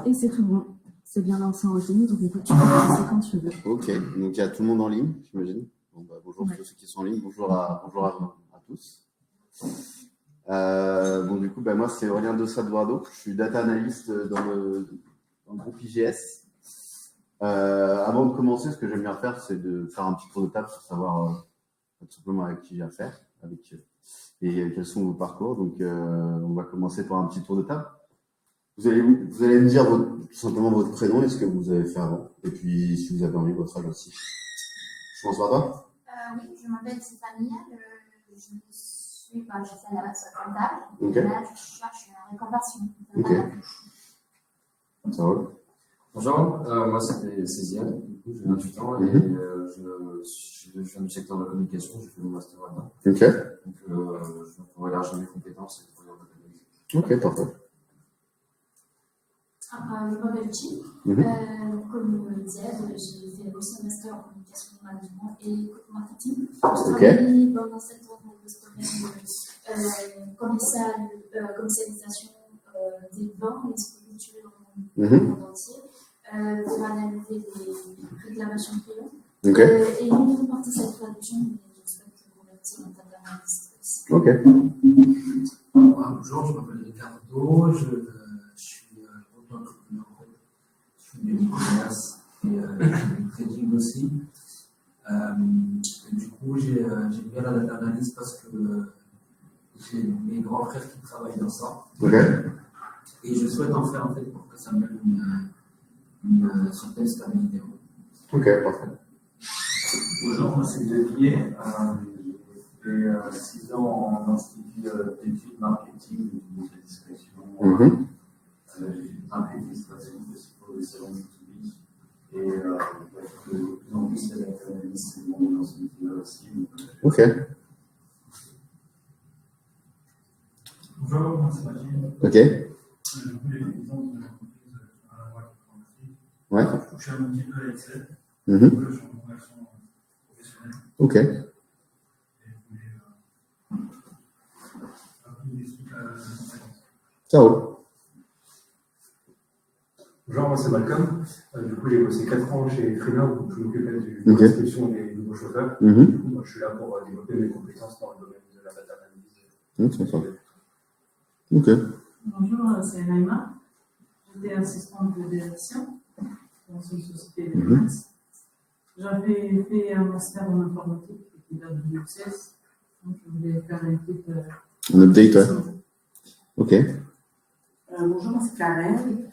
Et c'est tout bon. C'est bien lancé en ligne, donc écoute, tu peux lancer quand tu veux. Ok, donc il y a tout le monde en ligne, j'imagine. Bon, bonjour Ouais. tous ceux qui sont en ligne, bonjour à tous. Bon, du coup, moi c'est Aurélien Dossat-Douardo, je suis data analyst dans le groupe IGS. Avant de commencer, ce que j'aime bien faire, c'est de faire un petit tour de table pour savoir tout simplement avec qui j'ai affaire, et quels sont vos parcours. Donc, on va commencer par un petit tour de table. Vous allez me dire tout simplement votre prénom et ce que vous avez fait avant. Et puis, si vous avez envie, votre âge aussi. Je commence par toi. Oui, je m'appelle Stéphanie. J'ai fait la maths comptable. Ok. Et là, je cherche une reconversion. Ok. Ça roule. Bonjour, moi c'est Céziane, j'ai 28 ans et je viens du secteur de la communication, j'ai fait mon master là-dedans. Ok. Donc je pourrais élargir mes compétences et pouvoir m'académiser. Ok, parfait. Je m'appelle Chi. Comme disait, j'ai fait aussi un master en communication et management et marketing. Je travaillais dans le secteur de commercialisation des vins et des produits culturels dans le monde entier. Pour analyser les réclamations clients. Okay. Et une partie de cette traduction, je souhaite convertir en data analyst aussi. Ok. Bonjour, je m'appelle Ricardo, je suis auto-entrepreneur en fait. Je fais du e-commerce et du trading aussi. Du coup, j'aime bien la data analyst parce que j'ai mes grands frères qui travaillent dans ça. Okay. Et je souhaite en faire en fait pour que ça me donne une certaine stabilité. Ok, parfait. Bonjour, moi c'est Xavier. J'ai fait 6 ans en institut d'études marketing et de discrétion. J'ai fait un peu d'administration aussi pour des salons B2B. Et de plus en plus, la data analyst, c'est le monde dans ce métier-là aussi. Ok. Bonjour, moi c'est Magine. Ok. Je voulais des exemples de l'entreprise à la voie informatique. Ouais. Je touche un petit peu à Excel. Je suis en conversion professionnelle. Ok. Et je voulais apprendre des trucs à la compétence. Ça roule. Bonjour, moi c'est Malcolm. Du coup, j'ai bossé 4 ans chez Freelance, donc je m'occupais de l'inscription des nouveaux chauffeurs. Du coup, moi je suis là pour développer mes compétences dans le domaine de la data analyse. C'est ça. Ok. Bonjour, c'est Naïma. J'étais assistante de direction dans une société de finance. J'avais fait un master en informatique qui date de 2016. Donc, je voulais faire un truc. Un update, ouais. Ok. Bonjour, moi c'est Karen.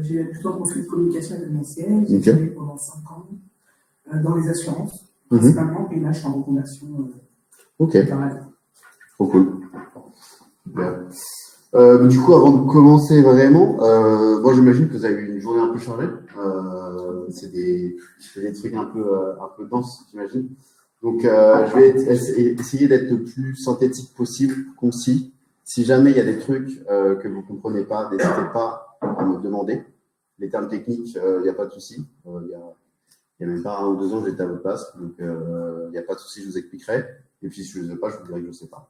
J'ai plutôt un profil de communication événementielle. J'ai travaillé pendant 5 ans dans les assurances, principalement, et là je suis en reconversion. Ok. Trop cool. Super. Du coup, avant de commencer vraiment, moi j'imagine que vous avez eu une journée un peu chargée. C'est des trucs un peu denses, j'imagine. Donc, je vais essayer d'être le plus synthétique possible, concis. Si jamais il y a des trucs que vous ne comprenez pas, n'hésitez pas à me demander. Les termes techniques, il n'y a pas de souci. Il y a même pas 1 ou 2 ans, j'étais à votre place. Donc, il n'y a pas de souci, je vous expliquerai. Et puis, si je ne sais pas, je vous dirai que je ne sais pas.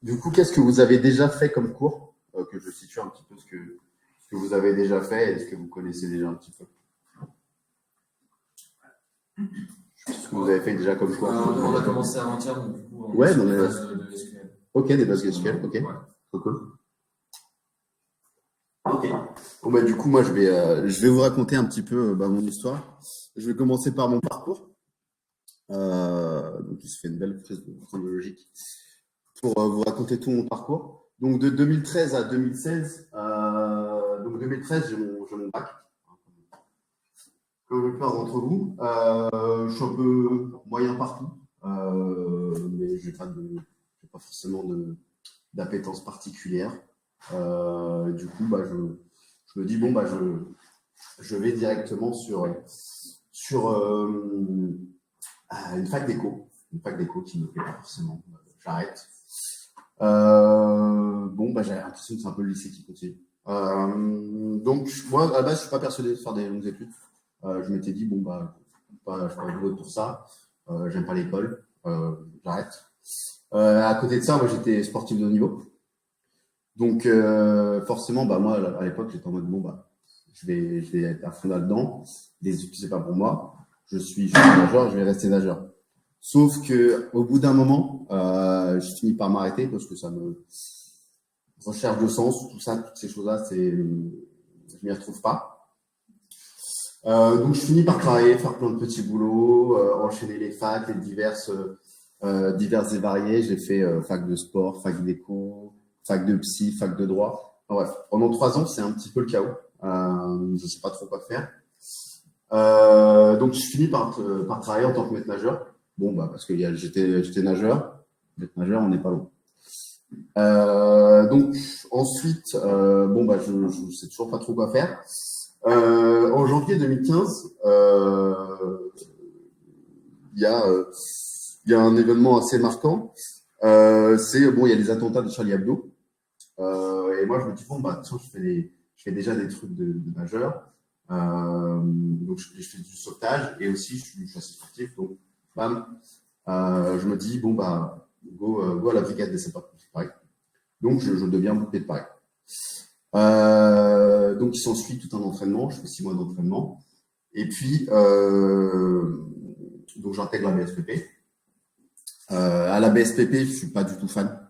Du coup, qu'est-ce que vous avez déjà fait comme cours, que je situe un petit peu ce que vous avez déjà fait et ce que vous connaissez déjà un petit peu. Ce que vous avez fait déjà comme cours. On a commencé avant-hier, donc du coup, ouais, des bases de SQL. Ok, des bases de SQL, ok. Trop cool. Ok. Bon, du coup, moi, je vais vous raconter un petit peu mon histoire. Je vais commencer par mon parcours. Donc, il se fait une belle prise chronologique pour vous raconter tout mon parcours. Donc, de 2013 à 2016, donc 2013, j'ai mon bac. Comme la plupart d'entre vous, je suis un peu moyen partout, mais je n'ai pas forcément d'appétence particulière. Du coup, je me dis, bon, je vais directement sur une fac d'éco. Une fac d'éco qui ne me plaît pas forcément. J'arrête. J'ai l'impression que c'est un peu le lycée qui continue. Donc, moi, à la base, je ne suis pas persuadé de faire des longues études. Je m'étais dit, je ne vais pas jouer pour ça. J'aime pas l'école. J'arrête. À côté de ça, moi, j'étais sportif de haut niveau. Donc, forcément, bah, moi, à l'époque, j'étais en mode, bon, bah, je vais être à fond là-dedans. Les études, c'est pas pour moi. Je suis nageur, je vais rester nageur. Sauf que, au bout d'un moment, je finis par m'arrêter parce que ça me recherche de sens, tout ça, toutes ces choses-là, je m'y retrouve pas. Donc, je finis par travailler, faire plein de petits boulots, enchaîner les facs, les diverses et variées. J'ai fait fac de sport, fac d'éco, fac de psy, fac de droit. Enfin, bref, pendant 3 ans, c'est un petit peu le chaos. Je sais pas trop quoi faire. Donc, je finis par travailler en tant que maître nageur. Bon, bah, parce que j'étais nageur. Maître nageur, on n'est pas loin. Donc, ensuite, bon, bah, je sais toujours pas trop quoi faire. En janvier 2015, il y a un événement assez marquant. Il y a les attentats de Charlie Hebdo. Et moi, je me dis, bon, bah, tiens, je fais déjà des trucs de nageur. Donc, je fais du sauvetage et aussi, je suis assez sportif. Donc, bam, je me dis, bon, bah, go à la brigade des sapeurs-pompiers de Paris. Donc, je deviens pompier de Paris. Donc, il s'ensuit tout un entraînement. Je fais 6 mois d'entraînement. Et puis, donc, j'intègre la BSPP. À la BSPP, je suis pas du tout fan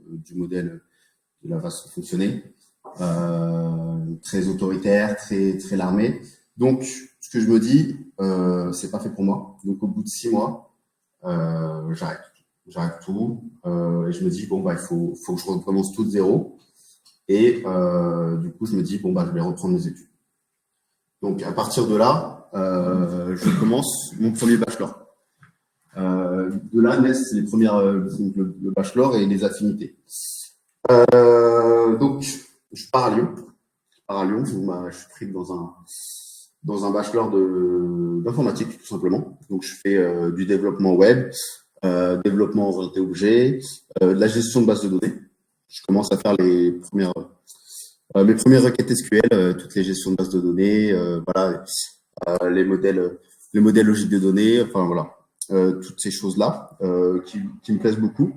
du modèle de la façon de fonctionner. Très autoritaire, très larmé. Donc, ce que je me dis, c'est pas fait pour moi. Donc, au bout de 6 mois, j'arrête tout. Et je me dis, bon, bah, il faut que je recommence tout de zéro. Et du coup, je me dis, bon, bah, je vais reprendre mes études. Donc, à partir de là, je commence mon premier bachelor. De là naissent les premières, le bachelor et les affinités. Donc, je pars à Lyon. Je suis pris dans un bachelor d'informatique, tout simplement. Donc, je fais du développement web, développement orienté objet, de la gestion de bases de données. Je commence à faire mes premières requêtes SQL, toutes les gestions de bases de données, voilà, les modèles logiques de données, enfin voilà, toutes ces choses-là qui me plaisent beaucoup.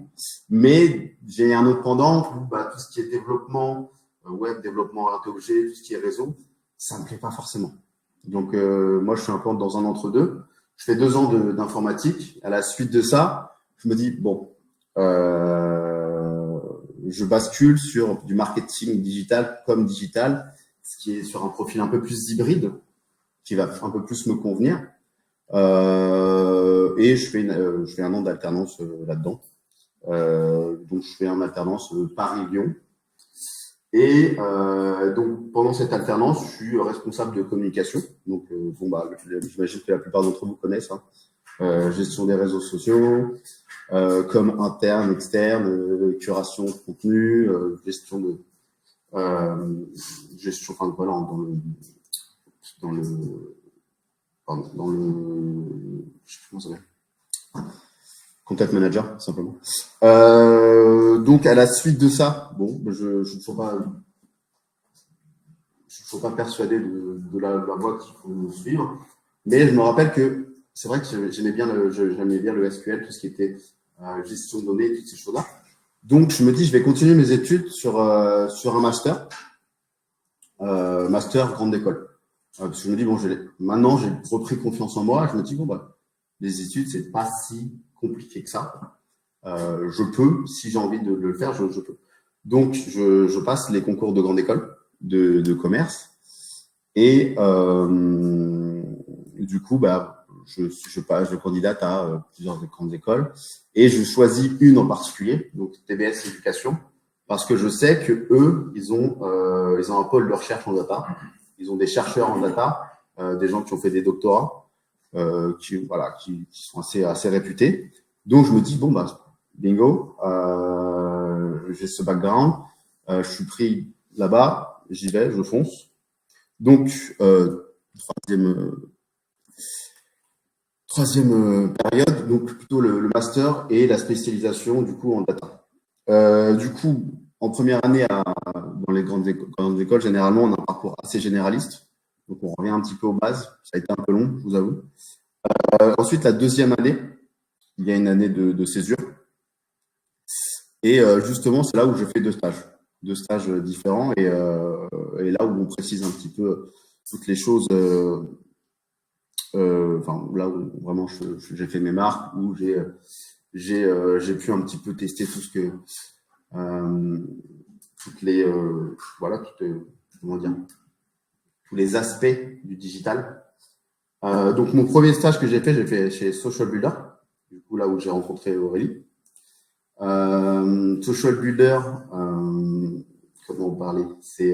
Mais j'ai un autre pendant où tout ce qui est développement web, développement orienté objet, tout ce qui est réseau, ça me plaît pas forcément. Donc moi, je suis un peu dans un entre-deux. Je fais 2 ans d'informatique. À la suite de ça, je me dis bon, je bascule sur du marketing digital comme digital, ce qui est sur un profil un peu plus hybride, qui va un peu plus me convenir. Et je fais un an d'alternance là-dedans. Donc je fais une alternance Paris-Lyon. Et donc pendant cette alternance, je suis responsable de communication. Donc j'imagine que la plupart d'entre vous connaissent. Gestion des réseaux sociaux, comme interne, externe, curation de contenu, gestion, enfin voilà, je sais plus comment ça s'appelle. Contact manager, simplement. Donc, à la suite de ça, bon, je ne suis pas persuadé de la voie qu'il faut suivre, mais je me rappelle que c'est vrai que j'aimais bien le SQL, tout ce qui était gestion de données, toutes ces choses-là. Donc, je me dis, je vais continuer mes études sur un master grande école. Parce que je me dis, bon, maintenant, j'ai repris confiance en moi. Je me dis, bon, les études, c'est pas si compliqué que ça. Je peux, si j'ai envie de le faire, je peux. Donc, je passe les concours de grande école de commerce. Et du coup, je candidate à plusieurs grandes écoles. Et je choisis une en particulier, donc TBS Éducation, parce que je sais que eux, ils ont un pôle de recherche en data. Ils ont des chercheurs en data, des gens qui ont fait des doctorats, qui sont assez réputés. Donc je me dis bon bingo, j'ai ce background, je suis pris là-bas, j'y vais, je fonce. Donc troisième période, donc plutôt le master et la spécialisation du coup en data. Du coup, en première année dans les grandes écoles, généralement, on a un parcours assez généraliste. Donc, on revient un petit peu aux bases. Ça a été un peu long, je vous avoue. Ensuite, la deuxième année, il y a une année de césure. Et justement, c'est là où je fais 2 stages. stages différents et là où on précise un petit peu toutes les choses, enfin là où vraiment j'ai fait mes marques, où j'ai pu un petit peu tester tout ce que toutes les voilà comment dire, tous les aspects du digital. Donc mon premier stage que j'ai fait chez Social Builder, du coup là où j'ai rencontré Aurélie. Social Builder, comment parler, c'est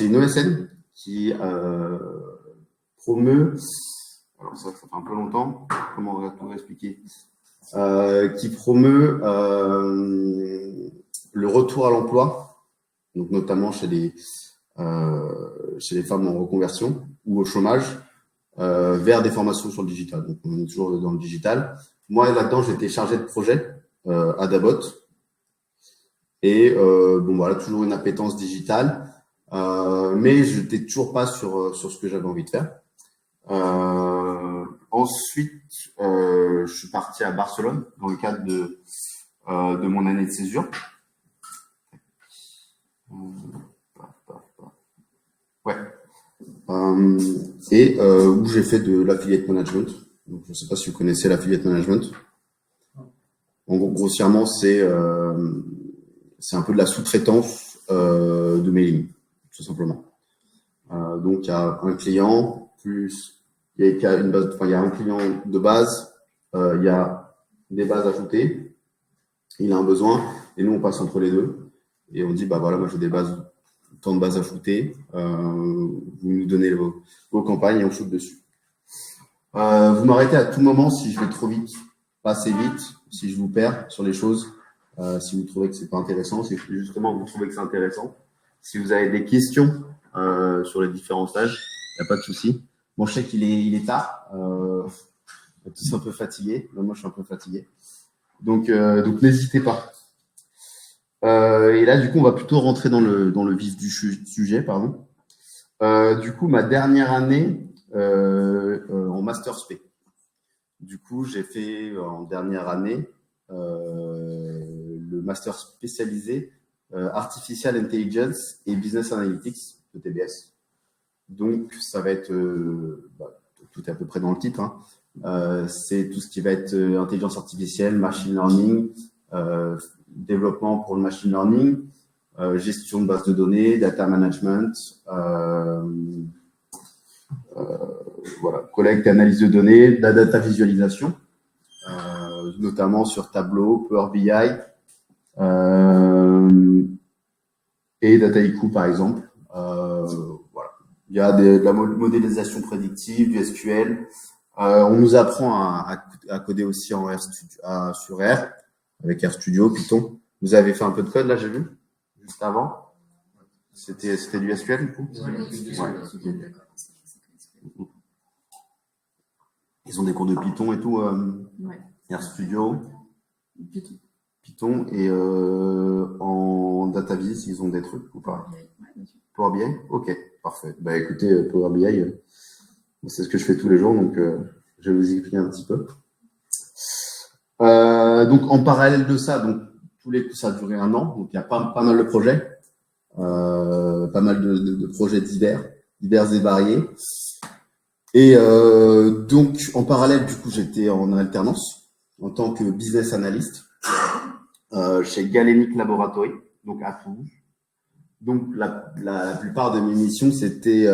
une ESN qui promeut, alors ça fait un peu longtemps, comment on va expliquer, qui promeut le retour à l'emploi, donc notamment chez les femmes en reconversion ou au chômage, vers des formations sur le digital. Donc on est toujours dans le digital. Moi là-dedans j'étais chargé de projet à Dabot et bon voilà, toujours une appétence digitale, mais je n'étais toujours pas sur ce que j'avais envie de faire. Ensuite je suis parti à Barcelone dans le cadre de mon année de césure. Ouais. Et où j'ai fait de l'affiliate management. Donc, je ne sais pas si vous connaissez l'affiliate management. En gros, grossièrement, c'est un peu de la sous-traitance de mailing, tout simplement. Donc, il y a un client plus il y a une base, enfin, il y a un client de base, il y a des bases ajoutées, il a un besoin, et nous on passe entre les deux et on dit bah voilà, moi j'ai des bases, tant de bases ajoutées, vous nous donnez vos campagnes et on shoot dessus. Vous m'arrêtez à tout moment si je vais trop vite, pas assez vite, si je vous perds sur les choses, si vous trouvez que c'est pas intéressant, si justement vous trouvez que c'est intéressant. Si vous avez des questions sur les différents stages, il n'y a pas de souci. Bon, je sais qu'il est tard, on est tous un peu fatigués, même moi je suis un peu fatigué. Donc n'hésitez pas. Et là, du coup, on va plutôt rentrer dans le vif du sujet, pardon. Du coup, ma dernière année en Master Spé. Du coup, j'ai fait en dernière année le Master spécialisé Artificial Intelligence et Business Analytics, le TBS. Donc, ça va être, tout est à peu près dans le titre, hein. C'est tout ce qui va être intelligence artificielle, machine learning, développement pour le machine learning, gestion de bases de données, data management, voilà, collecte et analyse de données, de la data visualisation, notamment sur Tableau, Power BI et Dataiku par exemple. Voilà. Il y a de la modélisation prédictive, du SQL. On nous apprend à coder aussi sur R, avec RStudio, Python. Vous avez fait un peu de code là, j'ai vu, juste avant. C'était du SQL du coup. Ouais. Ils ont des cours de Python et tout. Ouais. RStudio, Python et en DataVis, ils ont des trucs ou pas? Power BI, ok, parfait. Bah écoutez, Power BI, c'est ce que je fais tous les jours, donc je vais vous expliquer un petit peu. Donc en parallèle de ça, donc tous les coups ça a duré 1 an, donc il y a pas mal de projets, pas mal de projets divers et variés. Et donc en parallèle, du coup, j'étais en alternance en tant que business analyst chez Galenic Laboratory, donc à Toulouse. Donc la plupart de mes missions, c'était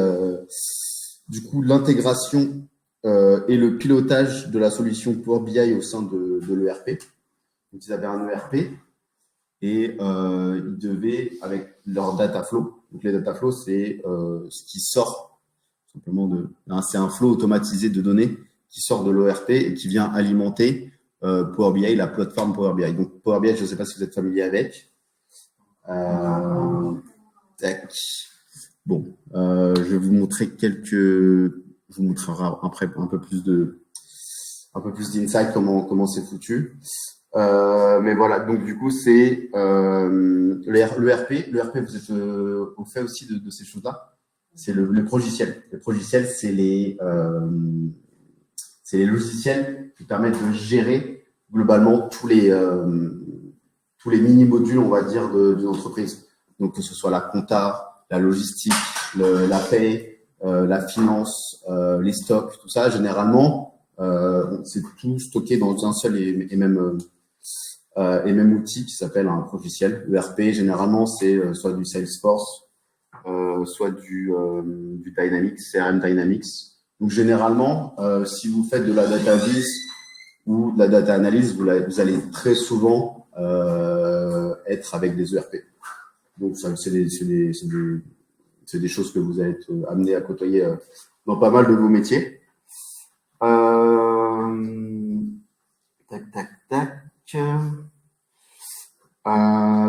du coup l'intégration et le pilotage de la solution Power BI au sein de l'ERP. Donc ils avaient un ERP et ils devaient, avec leur data flow, donc les data flows, c'est ce qui sort simplement c'est un flow automatisé de données qui sort de l'ERP et qui vient alimenter Power BI, la plateforme Power BI. Donc Power BI, je ne sais pas si vous êtes familier avec. Tac. Bon, je vais vous montrer je vous montrerai après un peu plus d'insight comment c'est foutu. Mais voilà, donc du coup c'est l'ERP. L'ERP, vous êtes au fait aussi de ces choses-là. C'est le progiciel. Le progiciel, c'est les logiciels qui permettent de gérer globalement tous les tous les mini-modules, on va dire, d'une entreprise. Donc, que ce soit la compta, la logistique, la paie, la finance, les stocks, tout ça, généralement, c'est tout stocké dans un seul et même outil qui s'appelle un logiciel. ERP, généralement, c'est soit du Salesforce, soit du Dynamics, CRM Dynamics. Donc, généralement, si vous faites de la data vis ou de la data analyse, vous allez très souvent être avec des ERP. Donc, ça, c'est des choses que vous allez être amené à côtoyer dans pas mal de vos métiers.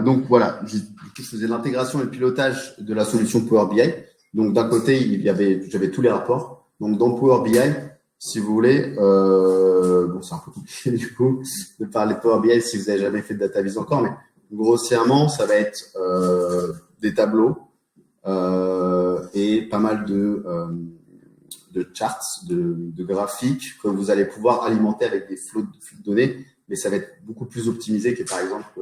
Donc voilà, je faisais l'intégration et le pilotage de la solution Power BI. Donc d'un côté, j'avais tous les rapports. Donc dans Power BI, si vous voulez, bon c'est un peu compliqué du coup de parler de Power BI si vous n'avez jamais fait de data vis encore, mais grossièrement, ça va être des tableaux et pas mal de charts, de graphiques que vous allez pouvoir alimenter avec des flux de données, mais ça va être beaucoup plus optimisé que par exemple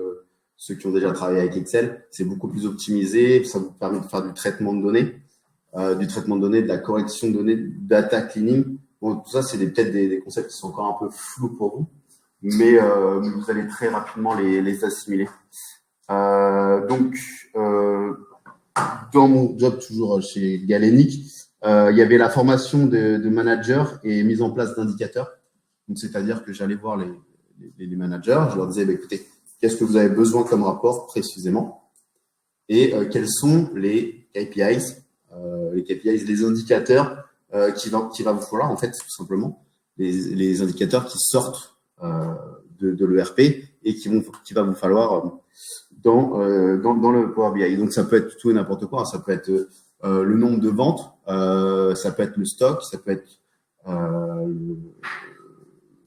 ceux qui ont déjà travaillé avec Excel. C'est beaucoup plus optimisé, ça vous permet de faire du traitement de données, de la correction de données, du data cleaning. Bon, tout ça, c'est peut-être des concepts qui sont encore un peu flous pour vous, mais vous allez très rapidement les assimiler. Donc, dans mon job toujours chez Galenic, il y avait la formation de managers et mise en place d'indicateurs. Donc, c'est-à-dire que j'allais voir les managers, je leur disais, écoutez, qu'est-ce que vous avez besoin comme rapport précisément et quels sont les KPIs, les indicateurs qu'il va vous falloir, en fait, tout simplement, les indicateurs qui sortent de l'ERP et qui va vous falloir dans le Power BI. Donc, ça peut être tout et n'importe quoi. Ça peut être le nombre de ventes, ça peut être le stock, ça peut être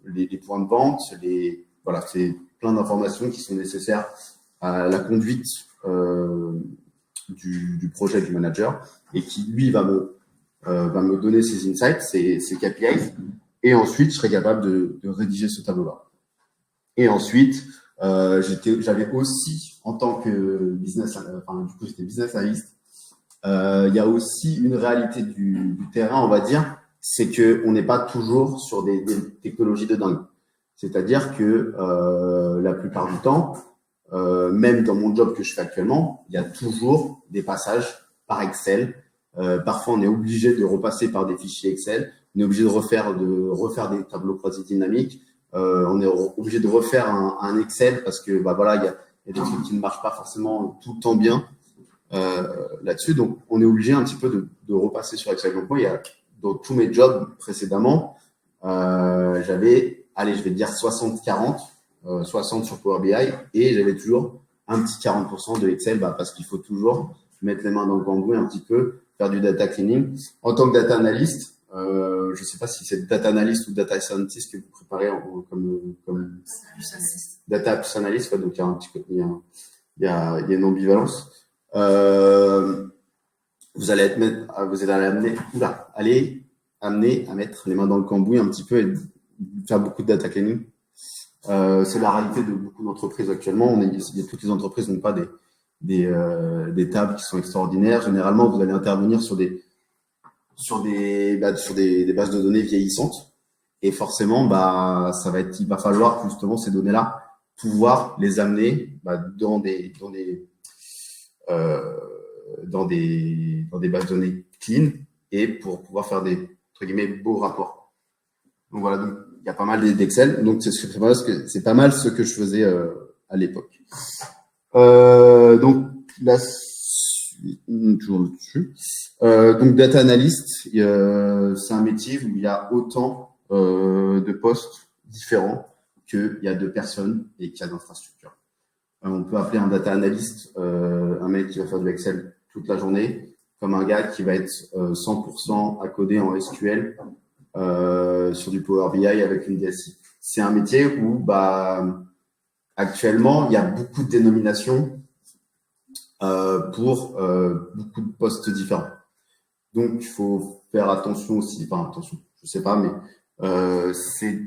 les points de vente, voilà, c'est plein d'informations qui sont nécessaires à la conduite du projet du manager et qui, lui, va me donner ses insights, ses KPIs, et ensuite, je serai capable de rédiger ce tableau-là. Et ensuite, j'avais aussi, en tant que j'étais business analyst, il y a aussi une réalité du terrain, on va dire, c'est que on n'est pas toujours sur des technologies de dingue. C'est-à-dire que la plupart du temps, même dans mon job que je fais actuellement, il y a toujours des passages par Excel. Parfois, on est obligé de repasser par des fichiers Excel. On est obligé de refaire des tableaux croisés dynamiques. On est obligé de refaire un Excel parce que voilà, il y a des trucs qui ne marchent pas forcément tout le temps bien là-dessus. Donc, on est obligé un petit peu de repasser sur Excel. Donc, moi, dans tous mes jobs précédemment, j'avais, allez, je vais dire 60-40, 60 sur Power BI, et j'avais toujours un petit 40% de Excel, parce qu'il faut toujours mettre les mains dans le cambouis un petit peu, faire du data cleaning. En tant que data analyst, je ne sais pas si c'est data analyst ou data scientist que vous préparez comme data analyst, donc il y a un petit peu, il y a une ambivalence. Vous allez amener à mettre les mains dans le cambouis un petit peu et faire beaucoup de data cleaning. C'est la réalité de beaucoup d'entreprises actuellement. Toutes les entreprises n'ont pas des tables qui sont extraordinaires. Généralement, vous allez intervenir sur des bases de données vieillissantes. Et forcément, il va falloir justement ces données-là pouvoir les amener dans des bases de données clean et pour pouvoir faire des, entre guillemets, beaux rapports. Donc voilà, donc il y a pas mal d'Excel. Donc c'est pas mal ce que je faisais à l'époque. Donc là, toujours dessus. Donc data analyst, c'est un métier où il y a autant de postes différents qu'il y a de personnes et qu'il y a d'infrastructures. On peut appeler un data analyst un mec qui va faire de l'Excel toute la journée, comme un gars qui va être 100% à coder en SQL sur du Power BI avec une DSI. C'est un métier où actuellement il y a beaucoup de dénominations pour beaucoup de postes différents. Donc il faut faire attention aussi, je sais pas, mais c'est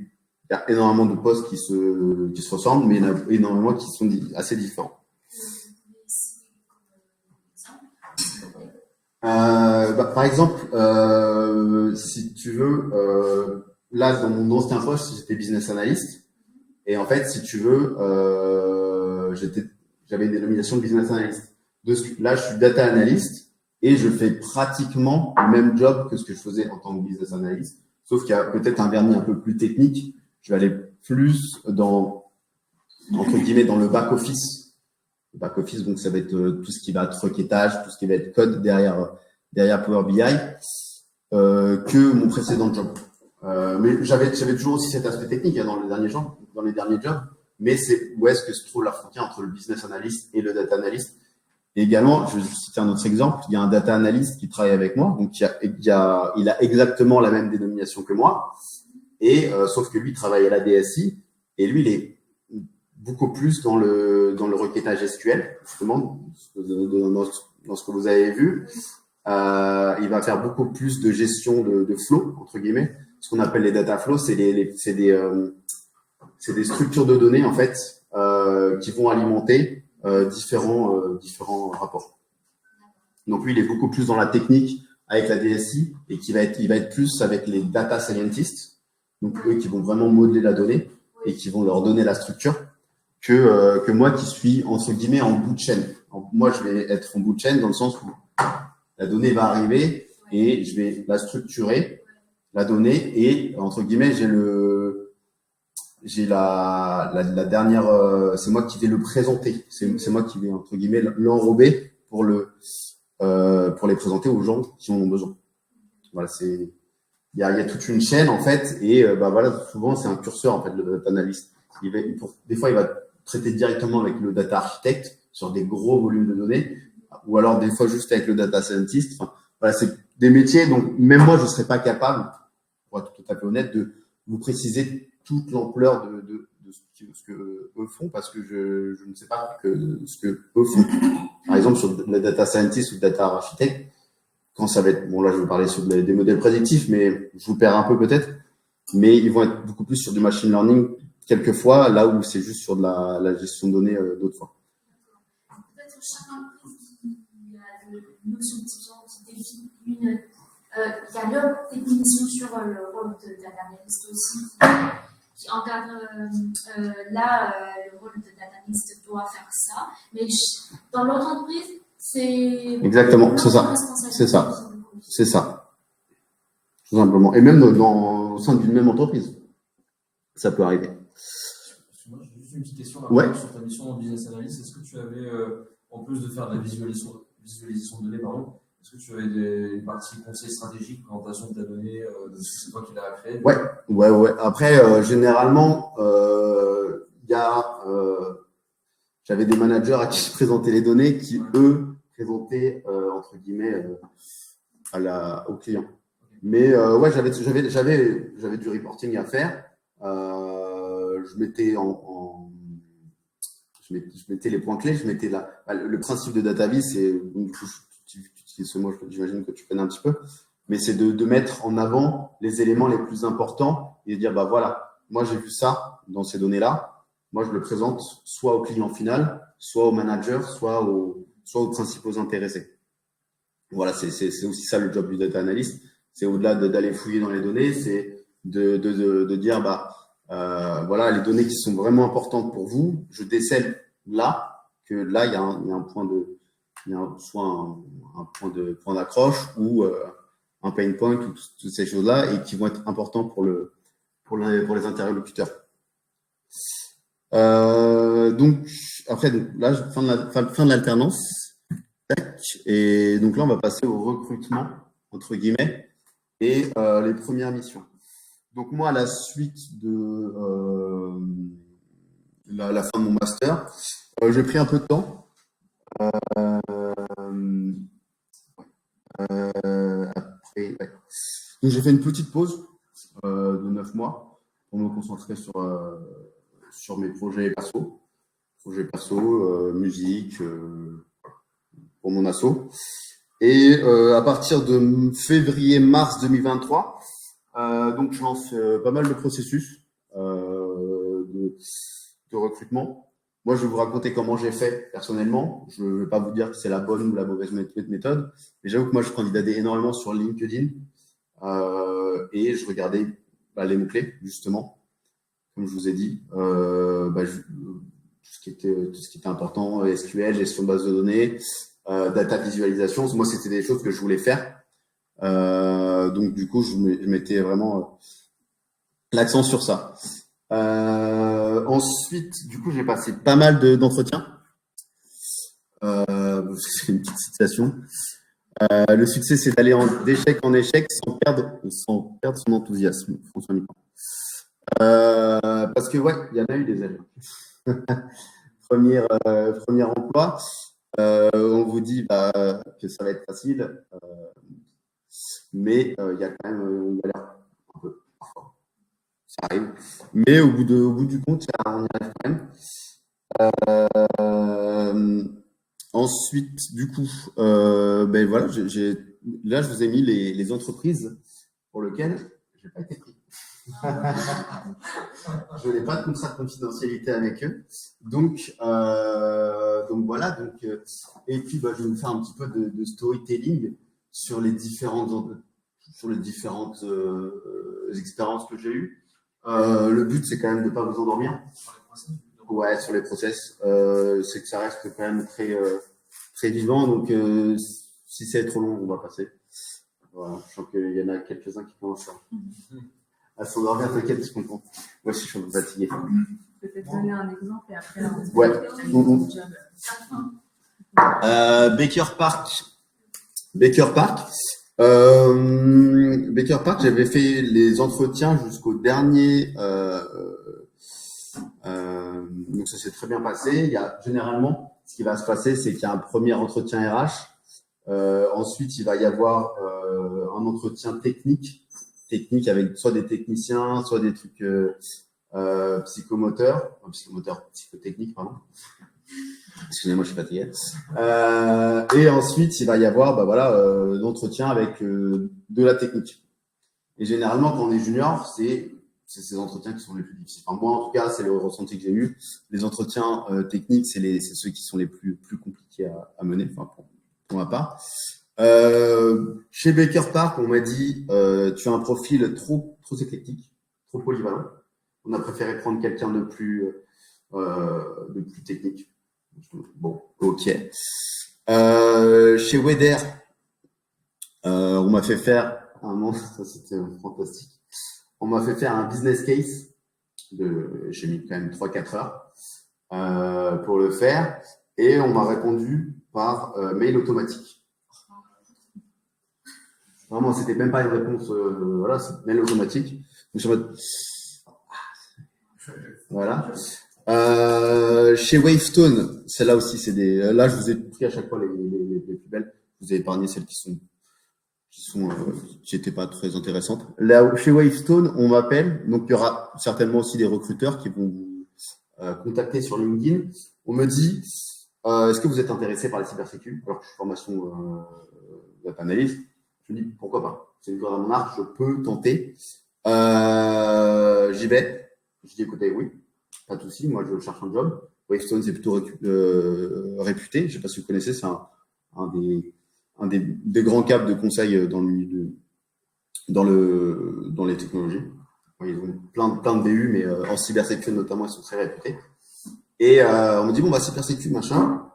Il y a énormément de postes qui se ressemblent, mais il y en a énormément qui sont assez différents. Par exemple, si tu veux, là, dans mon ancien poste, j'étais business analyst. Et en fait, si tu veux, j'avais une dénomination de business analyst. Là, je suis data analyst et je fais pratiquement le même job que ce que je faisais en tant que business analyst. Sauf qu'il y a peut-être un vernis un peu plus technique. Je vais aller plus dans, entre guillemets, dans le back office. Le back office, donc ça va être tout ce qui va être requêtage, tout ce qui va être code derrière Power BI, que mon précédent job. Mais j'avais toujours aussi cet aspect technique dans les derniers jobs. Mais c'est où est-ce que se trouve la frontière entre le business analyst et le data analyst. Et également, je vais citer un autre exemple. Il y a un data analyst qui travaille avec moi, donc il a exactement la même dénomination que moi, et sauf que lui travaille à la DSI, et lui il est beaucoup plus dans le requêtage SQL, justement dans ce que vous avez vu. Il va faire beaucoup plus de gestion de flow, entre guillemets. Ce qu'on appelle les data flows, c'est des structures de données en fait qui vont alimenter différents rapports. Donc lui, il est beaucoup plus dans la technique avec la DSI et il va être plus avec les data scientists, donc eux qui vont vraiment modeler la donnée et qui vont leur donner la structure, que moi qui suis entre guillemets en bout de chaîne. Moi, je vais être en bout de chaîne dans le sens où la donnée va arriver et je vais la structurer, la donnée, et entre guillemets, j'ai la dernière, c'est moi qui vais le présenter, c'est moi qui vais entre guillemets l'enrober pour les présenter aux gens qui en ont besoin. Voilà, il y a toute une chaîne en fait, et voilà, souvent c'est un curseur en fait, le data analyst. Des fois il va traiter directement avec le data architecte sur des gros volumes de données, ou alors des fois juste avec le data scientist. Enfin, voilà, c'est des métiers, donc même moi je serais pas capable, pour être tout à fait honnête, de vous préciser toute l'ampleur de ce que eux font, parce que je ne sais pas ce que eux font. Par exemple, sur le data scientist ou le data architecte, quand ça va être, bon là je vais parler sur des modèles prédictifs, mais je vous perds un peu peut-être, mais ils vont être beaucoup plus sur du machine learning quelquefois, là où c'est juste sur de la gestion de données d'autres fois. Peut-être chaque entreprise qui a une notion de qui définit il y a leur définition sur le rôle de data analyst aussi, qui encadre le rôle de data analyst doit faire ça, mais dans l'autre entreprise, c'est exactement, c'est ça, tout simplement. Et même au sein d'une même entreprise, ça peut arriver. Moi, j'ai juste une petite question sur ta mission en business analyst. Est-ce que tu avais, en plus de faire de la visualisation de données, est-ce que tu avais une partie conseil stratégique, présentation de ta donnée, c'est toi qui l'as créé? Ouais. Après, généralement, j'avais des managers à qui je présentais les données qui, eux, présentaient, entre guillemets, aux clients. Mais j'avais du reporting à faire. Je mettais les points clés, je mettais le principe de DataVis, c'est, j'imagine que tu connais un petit peu, mais c'est de mettre en avant les éléments les plus importants et de dire, voilà, moi j'ai vu ça dans ces données-là, moi je le présente soit au client final, soit au manager, soit aux principaux intéressés. Voilà, c'est aussi ça le job du data analyst, c'est au-delà d'aller fouiller dans les données, c'est de dire, voilà, les données qui sont vraiment importantes pour vous, je décèle là, que là, il y a un point soit un point d'accroche ou un pain point, ou toutes ces choses-là, et qui vont être importants pour les interlocuteurs. Donc, après, là, fin de l'alternance. Et donc là, on va passer au recrutement, entre guillemets, et les premières missions. Donc moi, à la suite de la fin de mon master, j'ai pris un peu de temps. Donc j'ai fait une petite pause de 9 mois pour me concentrer sur mes projets perso, musique, pour mon asso. Et à partir de février-mars 2023, donc je lance pas mal de processus de recrutement. Moi, je vais vous raconter comment j'ai fait personnellement. Je ne vais pas vous dire que c'est la bonne ou la mauvaise méthode, mais j'avoue que moi, je candidatais énormément sur LinkedIn et je regardais les mots-clés, justement, comme je vous ai dit. Tout ce qui était important, SQL, gestion de base de données, data visualisation. Moi, c'était des choses que je voulais faire. Donc, du coup, je mettais vraiment l'accent sur ça. Ensuite, du coup, j'ai passé pas mal d'entretiens. C'est une petite citation. Le succès, c'est d'aller d'échec en échec sans perdre son enthousiasme. François Mitterrand. Parce que, ouais, il y en a eu des années. Premier emploi, on vous dit que ça va être facile, mais il y a quand même une galère un peu parfois. Ça arrive. Mais au bout du compte, on y arrive quand même. Ensuite, du coup, voilà, là, je vous ai mis les entreprises pour lesquelles je n'ai pas été pris. Je n'ai pas de contrat de confidentialité avec eux. Donc voilà. Et puis, je vais vous faire un petit peu de storytelling sur les différentes expériences que j'ai eues. Le but, c'est quand même de ne pas vous endormir. Ouais, sur les process. C'est que ça reste quand même très vivant. Donc, si c'est trop long, on va passer. Voilà. Je sens qu'il y en a quelques-uns qui commencent à s'endormir. T'inquiète, je comprends. Moi aussi, je suis un peu fatigué. Peut-être donner un exemple et après. Ouais. Baker Park, j'avais fait les entretiens jusqu'au dernier. Donc ça s'est très bien passé. Généralement, ce qui va se passer, c'est qu'il y a un premier entretien RH. Ensuite, il va y avoir un entretien technique avec soit des techniciens, soit des trucs psychotechniques, pardon. Excusez-moi, je suis fatigué. Et ensuite, il va y avoir l'entretien avec de la technique. Et généralement, quand on est junior, c'est ces entretiens qui sont les plus difficiles. Enfin, moi, en tout cas, c'est le ressenti que j'ai eu. Les entretiens techniques, c'est ceux qui sont les plus compliqués à mener, enfin, pour ma part. Chez Baker Park, on m'a dit tu as un profil trop éclectique, trop polyvalent. On a préféré prendre quelqu'un de plus technique. Bon, ok. Chez Weder, on m'a fait faire ça c'était fantastique. On m'a fait faire un business case. J'ai mis quand même 3-4 heures pour le faire, et on m'a répondu par mail automatique. Vraiment, c'était même pas une réponse, c'est mail automatique. Donc, je me... Voilà. Chez Wavestone, celle-là aussi, là, je vous ai pris à chaque fois les plus belles. Je vous ai épargné celles qui n'étaient pas très intéressantes. Là, chez Wavestone, on m'appelle. Donc, il y aura certainement aussi des recruteurs qui vont vous contacter sur LinkedIn. On me dit, est-ce que vous êtes intéressé par la cybersécurité? Alors que je suis formation data analyst. Je me dis, pourquoi pas? C'est une corde à mon arc, je peux tenter. J'y vais. Je dis, écoutez, oui, pas de souci. Moi, je cherche un job. Wavestone, c'est plutôt réputé. Je ne sais pas si vous connaissez, c'est un des grands câbles de conseil dans les technologies. Ils ont plein de BU, mais en cybersécurité notamment, ils sont très réputés. Et on me dit, cybersécurité, machin.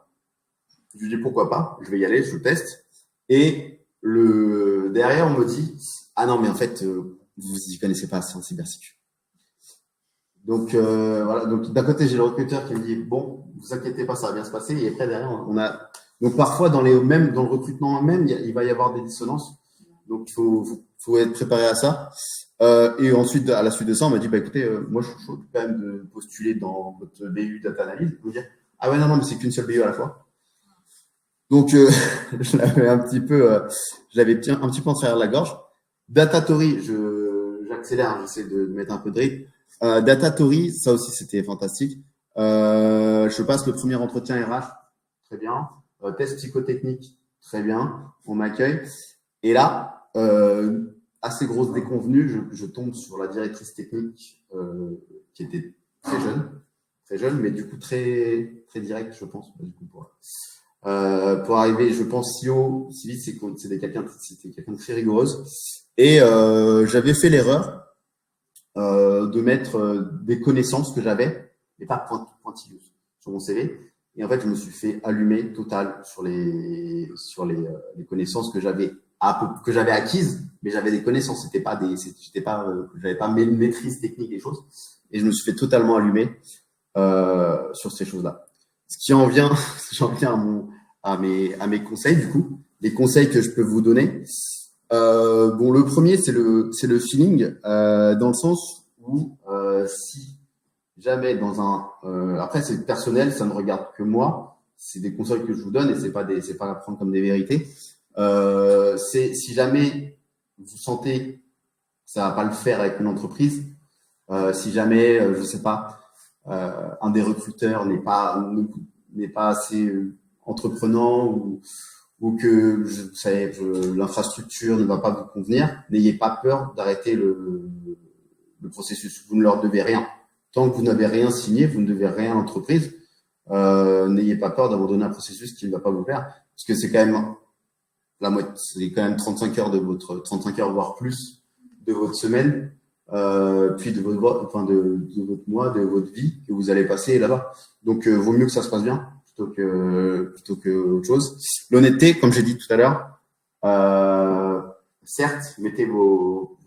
Je dis, pourquoi pas? Je vais y aller, je teste. Et derrière, on me dit, ah non, mais en fait, vous y connaissez pas assez en cybersécurité. Donc, voilà. Donc, d'un côté, j'ai le recruteur qui me dit, bon, vous inquiétez pas, ça va bien se passer. Et après, derrière, donc, parfois, dans le recrutement même, il va y avoir des dissonances. Donc, il faut être préparé à ça. Et ensuite, à la suite de ça, on m'a dit, écoutez, moi, je suis chaud quand même de postuler dans votre BU data analyse. Vous dire, ah ouais, non, mais c'est qu'une seule BU à la fois. Donc, je l'avais un petit peu en travers de la gorge. Datatory, j'accélère, j'essaie de mettre un peu de rythme. Datatory, ça aussi, c'était fantastique. Je passe le premier entretien RH, très bien. Test psychotechnique, très bien. On m'accueille. Et là, assez grosse déconvenue, je tombe sur la directrice technique qui était très jeune, mais du coup très directe, je pense. Du coup, pour arriver, je pense, si haut, si vite, c'était quelqu'un de très rigoureuse. Et j'avais fait l'erreur de mettre des connaissances que j'avais, mais pas pointilleuses, sur mon CV. Et en fait, je me suis fait allumer total sur les connaissances que j'avais acquises, mais j'avais des connaissances. J'avais pas une maîtrise technique des choses. Et je me suis fait totalement allumer sur ces choses-là. Ce qui en vient, j'en viens à mes conseils, du coup. Les conseils que je peux vous donner. Bon, le premier, c'est le feeling, dans le sens où, si jamais après c'est personnel, ça ne regarde que moi, c'est des conseils que je vous donne et c'est pas à prendre comme des vérités. Si jamais vous sentez que ça va pas le faire avec une entreprise, si jamais, je sais pas, un des recruteurs n'est pas assez entreprenant ou que l'infrastructure ne va pas vous convenir, n'ayez pas peur d'arrêter le processus. Vous ne leur devez rien. Tant que vous n'avez rien signé, vous ne devez rien à l'entreprise. N'ayez pas peur d'abandonner un processus qui ne va pas vous plaire, parce que c'est quand même 35 heures voire plus de votre semaine, puis de votre mois, de votre vie que vous allez passer là-bas. Donc, vaut mieux que ça se passe bien plutôt que autre chose. L'honnêteté, comme j'ai dit tout à l'heure, certes, mettez vos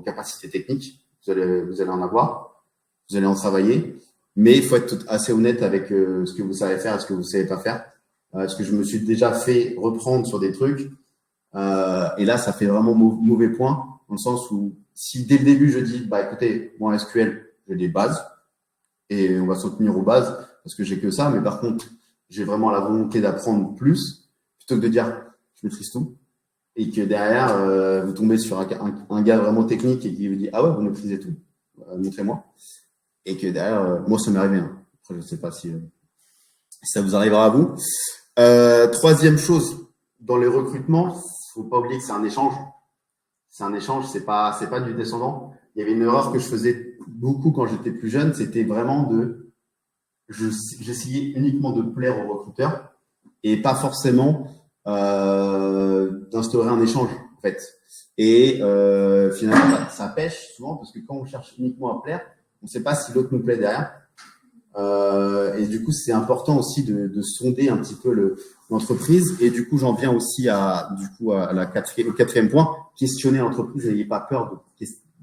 capacités techniques, vous allez en avoir, vous allez en travailler, mais il faut être assez honnête avec ce que vous savez faire et ce que vous savez pas faire. Parce que je me suis déjà fait reprendre sur des trucs, et là, ça fait vraiment mauvais point, dans le sens où si dès le début je dis, bah écoutez, moi en SQL, j'ai des bases, et on va s'en tenir aux bases, parce que j'ai que ça, mais par contre, j'ai vraiment la volonté d'apprendre plus, plutôt que de dire, je maîtrise tout, et que derrière, vous tombez sur un gars vraiment technique et qui vous dit, ah ouais, vous maîtrisez tout, montrez-moi. Et que derrière, moi, ça m'est arrivé. Hein. Après, je ne sais pas si ça vous arrivera à vous. Troisième chose, dans les recrutements, faut pas oublier que c'est un échange. C'est un échange, c'est pas du descendant. Il y avait une erreur que je faisais beaucoup quand j'étais plus jeune, c'était vraiment j'essayais uniquement de plaire aux recruteurs et pas forcément d'instaurer un échange, en fait. Et finalement, ça pêche souvent parce que quand on cherche uniquement à plaire, on ne sait pas si l'autre nous plaît derrière. Et du coup, c'est important aussi de sonder un petit peu l'entreprise. Et du coup, j'en viens aussi au quatrième point, questionner l'entreprise. N'ayez pas peur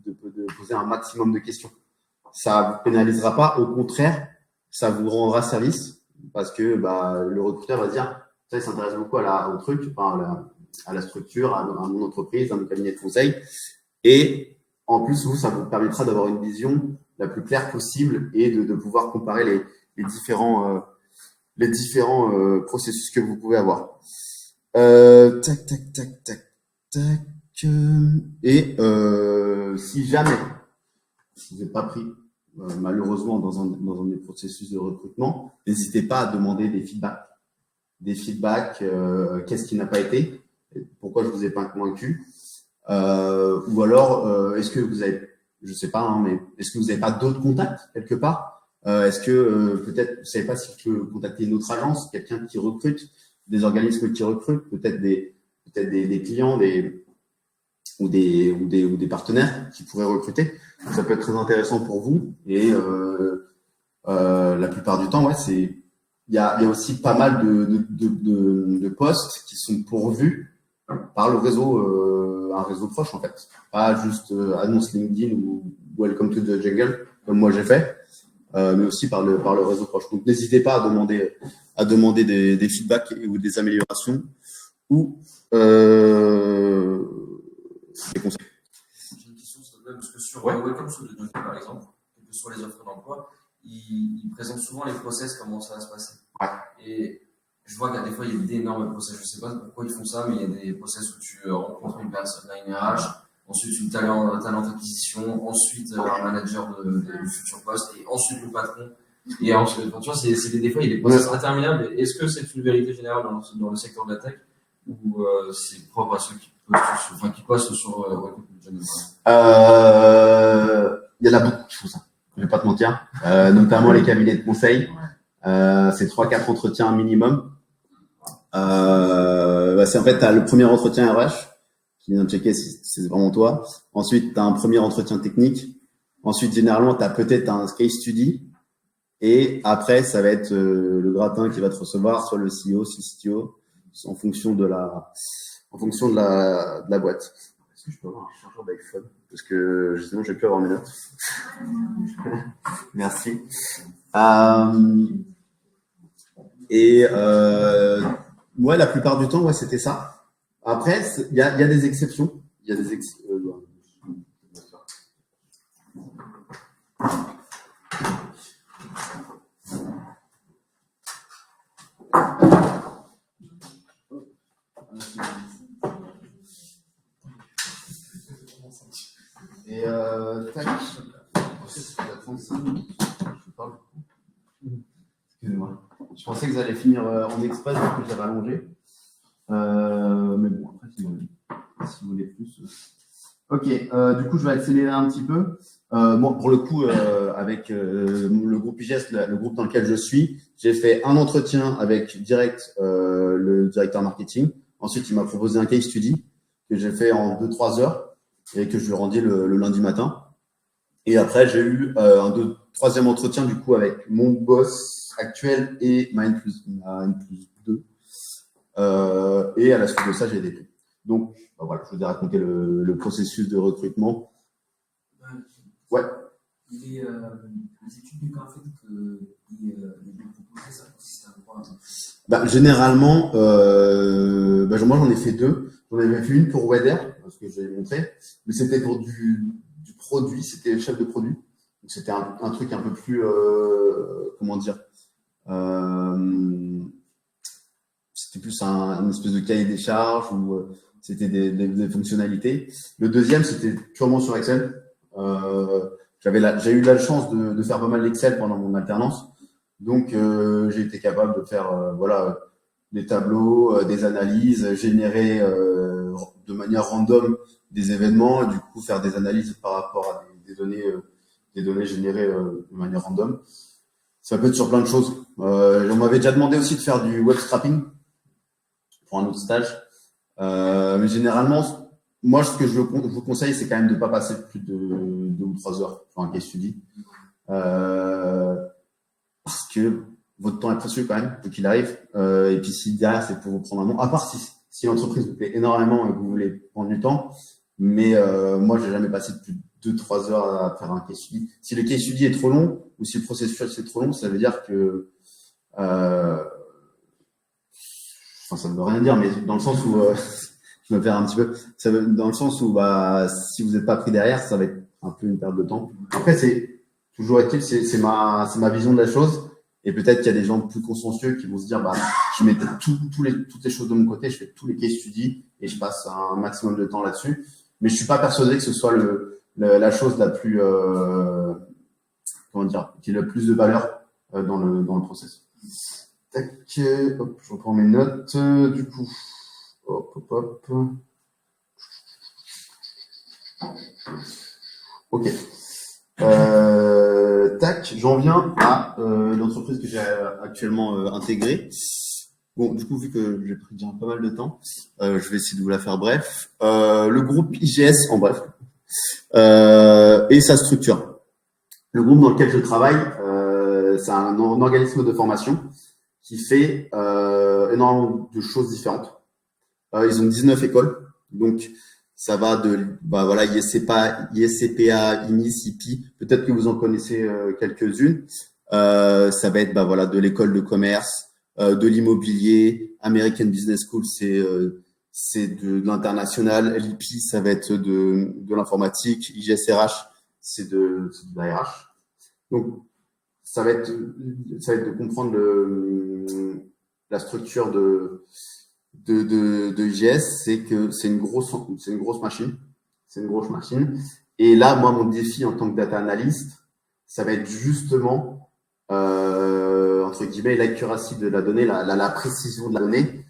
de poser un maximum de questions. Ça ne vous pénalisera pas. Au contraire, ça vous rendra service parce que le recruteur va dire, ça, il s'intéresse beaucoup au truc, à la structure, à mon entreprise, à mon cabinet de conseil. Et en plus, ça vous permettra d'avoir une vision la plus claire possible et de pouvoir comparer les différents processus que vous pouvez avoir. Tac. Et si jamais vous n'êtes pas pris malheureusement dans un des processus de recrutement, n'hésitez pas à demander des feedbacks. Qu'est-ce qui n'a pas été? Pourquoi je vous ai pas convaincu? Ou alors, est-ce que vous avez, je sais pas, hein, mais est-ce que vous n'avez pas d'autres contacts quelque part? Est-ce que peut-être, vous savez pas si je peux contacter une autre agence, quelqu'un qui recrute, des organismes qui recrutent, peut-être des clients, ou des partenaires qui pourraient recruter. Ça peut être très intéressant pour vous. Et la plupart du temps, il y a aussi pas mal de postes qui sont pourvus par le réseau, un réseau proche en fait, pas juste annonce LinkedIn ou Welcome to the Jungle comme moi j'ai fait, mais aussi par le réseau proche. Donc n'hésitez pas à demander des feedbacks ou des améliorations ou des conseils. J'ai une question sur le web, parce que sur Welcome to the Jungle par exemple, que sur les offres d'emploi, ils présentent souvent les process, comment ça va se passer. Ouais. Et je vois qu'il y a des fois, il y a d'énormes process. Je ne sais pas pourquoi ils font ça, mais il y a des process où tu rencontres une personne, une RH, ensuite une talent acquisition, ensuite un manager du futur poste, et ensuite le patron. Et ensuite, tu vois, des fois, il y a des process interminables. Est-ce que c'est une vérité générale dans le secteur de la tech ou c'est propre à ceux qui postent sur Recruitment Job? Il y en a beaucoup qui font ça. Je vais pas te mentir. Notamment les cabinets de conseil. C'est 3-4 entretiens minimum. C'est en fait, t'as le premier entretien RH qui vient checker si c'est vraiment toi. Ensuite, t'as un premier entretien technique. Ensuite, généralement, t'as peut-être un case study. Et après, ça va être le gratin qui va te recevoir, soit le CEO, CTO, en fonction de la boîte. Est-ce que je peux avoir un chargeur d'iPhone? Parce que sinon, je vais plus avoir mes notes. Merci. Ouais, la plupart du temps, ouais, c'était ça. Après, il y a des exceptions. Il y a des Et tac. C'est la 35 minutes. Je parle beaucoup. Excusez-moi. Je pensais que vous allez finir en express, donc je l'avais allongé. Mais bon, après, si vous voulez plus. Ok, du coup, je vais accélérer un petit peu. Moi, pour le coup, avec le groupe IGS, le groupe dans lequel je suis, j'ai fait un entretien avec direct le directeur marketing. Ensuite, il m'a proposé un case study que j'ai fait en 2-3 heures et que je lui ai rendu le lundi matin. Et après, j'ai eu un troisième entretien du coup avec mon boss actuel et ma N+2. Et à la suite de ça, j'ai été pris. Donc, voilà, je vous ai raconté le processus de recrutement. Ouais. Les études du cas, en fait, ils proposaient, ça consiste à quoi? Généralement, moi j'en ai fait 2. J'en avais fait une pour Weather, parce que je l'ai montré, mais c'était pour du produit, c'était chef de produit. Donc c'était un truc un peu plus, comment dire, c'était plus un espèce de cahier des charges où c'était des fonctionnalités. Le deuxième, c'était purement sur Excel. J'ai eu la chance de faire pas mal d'Excel pendant mon alternance. Donc, j'ai été capable de faire des tableaux, des analyses, générer de manière random des événements et du coup faire des analyses par rapport à des données générées de manière random. Ça peut être sur plein de choses. On m'avait déjà demandé aussi de faire du web scrapping pour un autre stage. Mais généralement, moi, ce que je vous conseille, c'est quand même de ne pas passer plus de 2 ou 3 heures sur un case study. Parce que votre temps est précieux quand même, quoi qu'il arrive. Et puis si derrière, c'est pour vous prendre un nom. À part si l'entreprise vous plaît énormément et que vous voulez prendre du temps. Mais moi, j'ai jamais passé plus de 2-3 heures à faire un case study. Si le case study est trop long ou si le processus est trop long, ça veut dire que ça ne veut rien dire, mais dans le sens où je me perds un petit peu. Dans le sens où si vous n'êtes pas pris derrière, ça va être un peu une perte de temps. Après, toujours est-il, c'est ma vision de la chose. Et peut-être qu'il y a des gens plus consciencieux qui vont se dire, je mets toutes les choses de mon côté, je fais tous les case studies et je passe un maximum de temps là-dessus. Mais je suis pas persuadé que ce soit la chose la plus, qui ait le plus de valeur dans le process. Tac, hop, je reprends mes notes. Du coup, hop. Ok. Tac, j'en viens à l'entreprise que j'ai actuellement intégrée. Bon, du coup, vu que j'ai pris déjà pas mal de temps, je vais essayer de vous la faire bref. Le groupe IGS, en bref, et sa structure. Le groupe dans lequel je travaille, c'est un organisme de formation qui fait énormément de choses différentes. Ils ont 19 écoles, donc ça va de ISCPA, INIS, IPI. Peut-être que vous en connaissez quelques-unes. Ça va être de l'école de commerce, de l'immobilier, American Business School, c'est de l'international. L'IPI, ça va être de l'informatique. IGSRH, c'est de la RH. Donc ça va être de comprendre la structure de IGS, c'est que c'est une grosse machine. C'est une grosse machine. Et là, moi, mon défi en tant que data analyst, ça va être justement, entre guillemets, l'accuracy de la donnée, la précision de la donnée,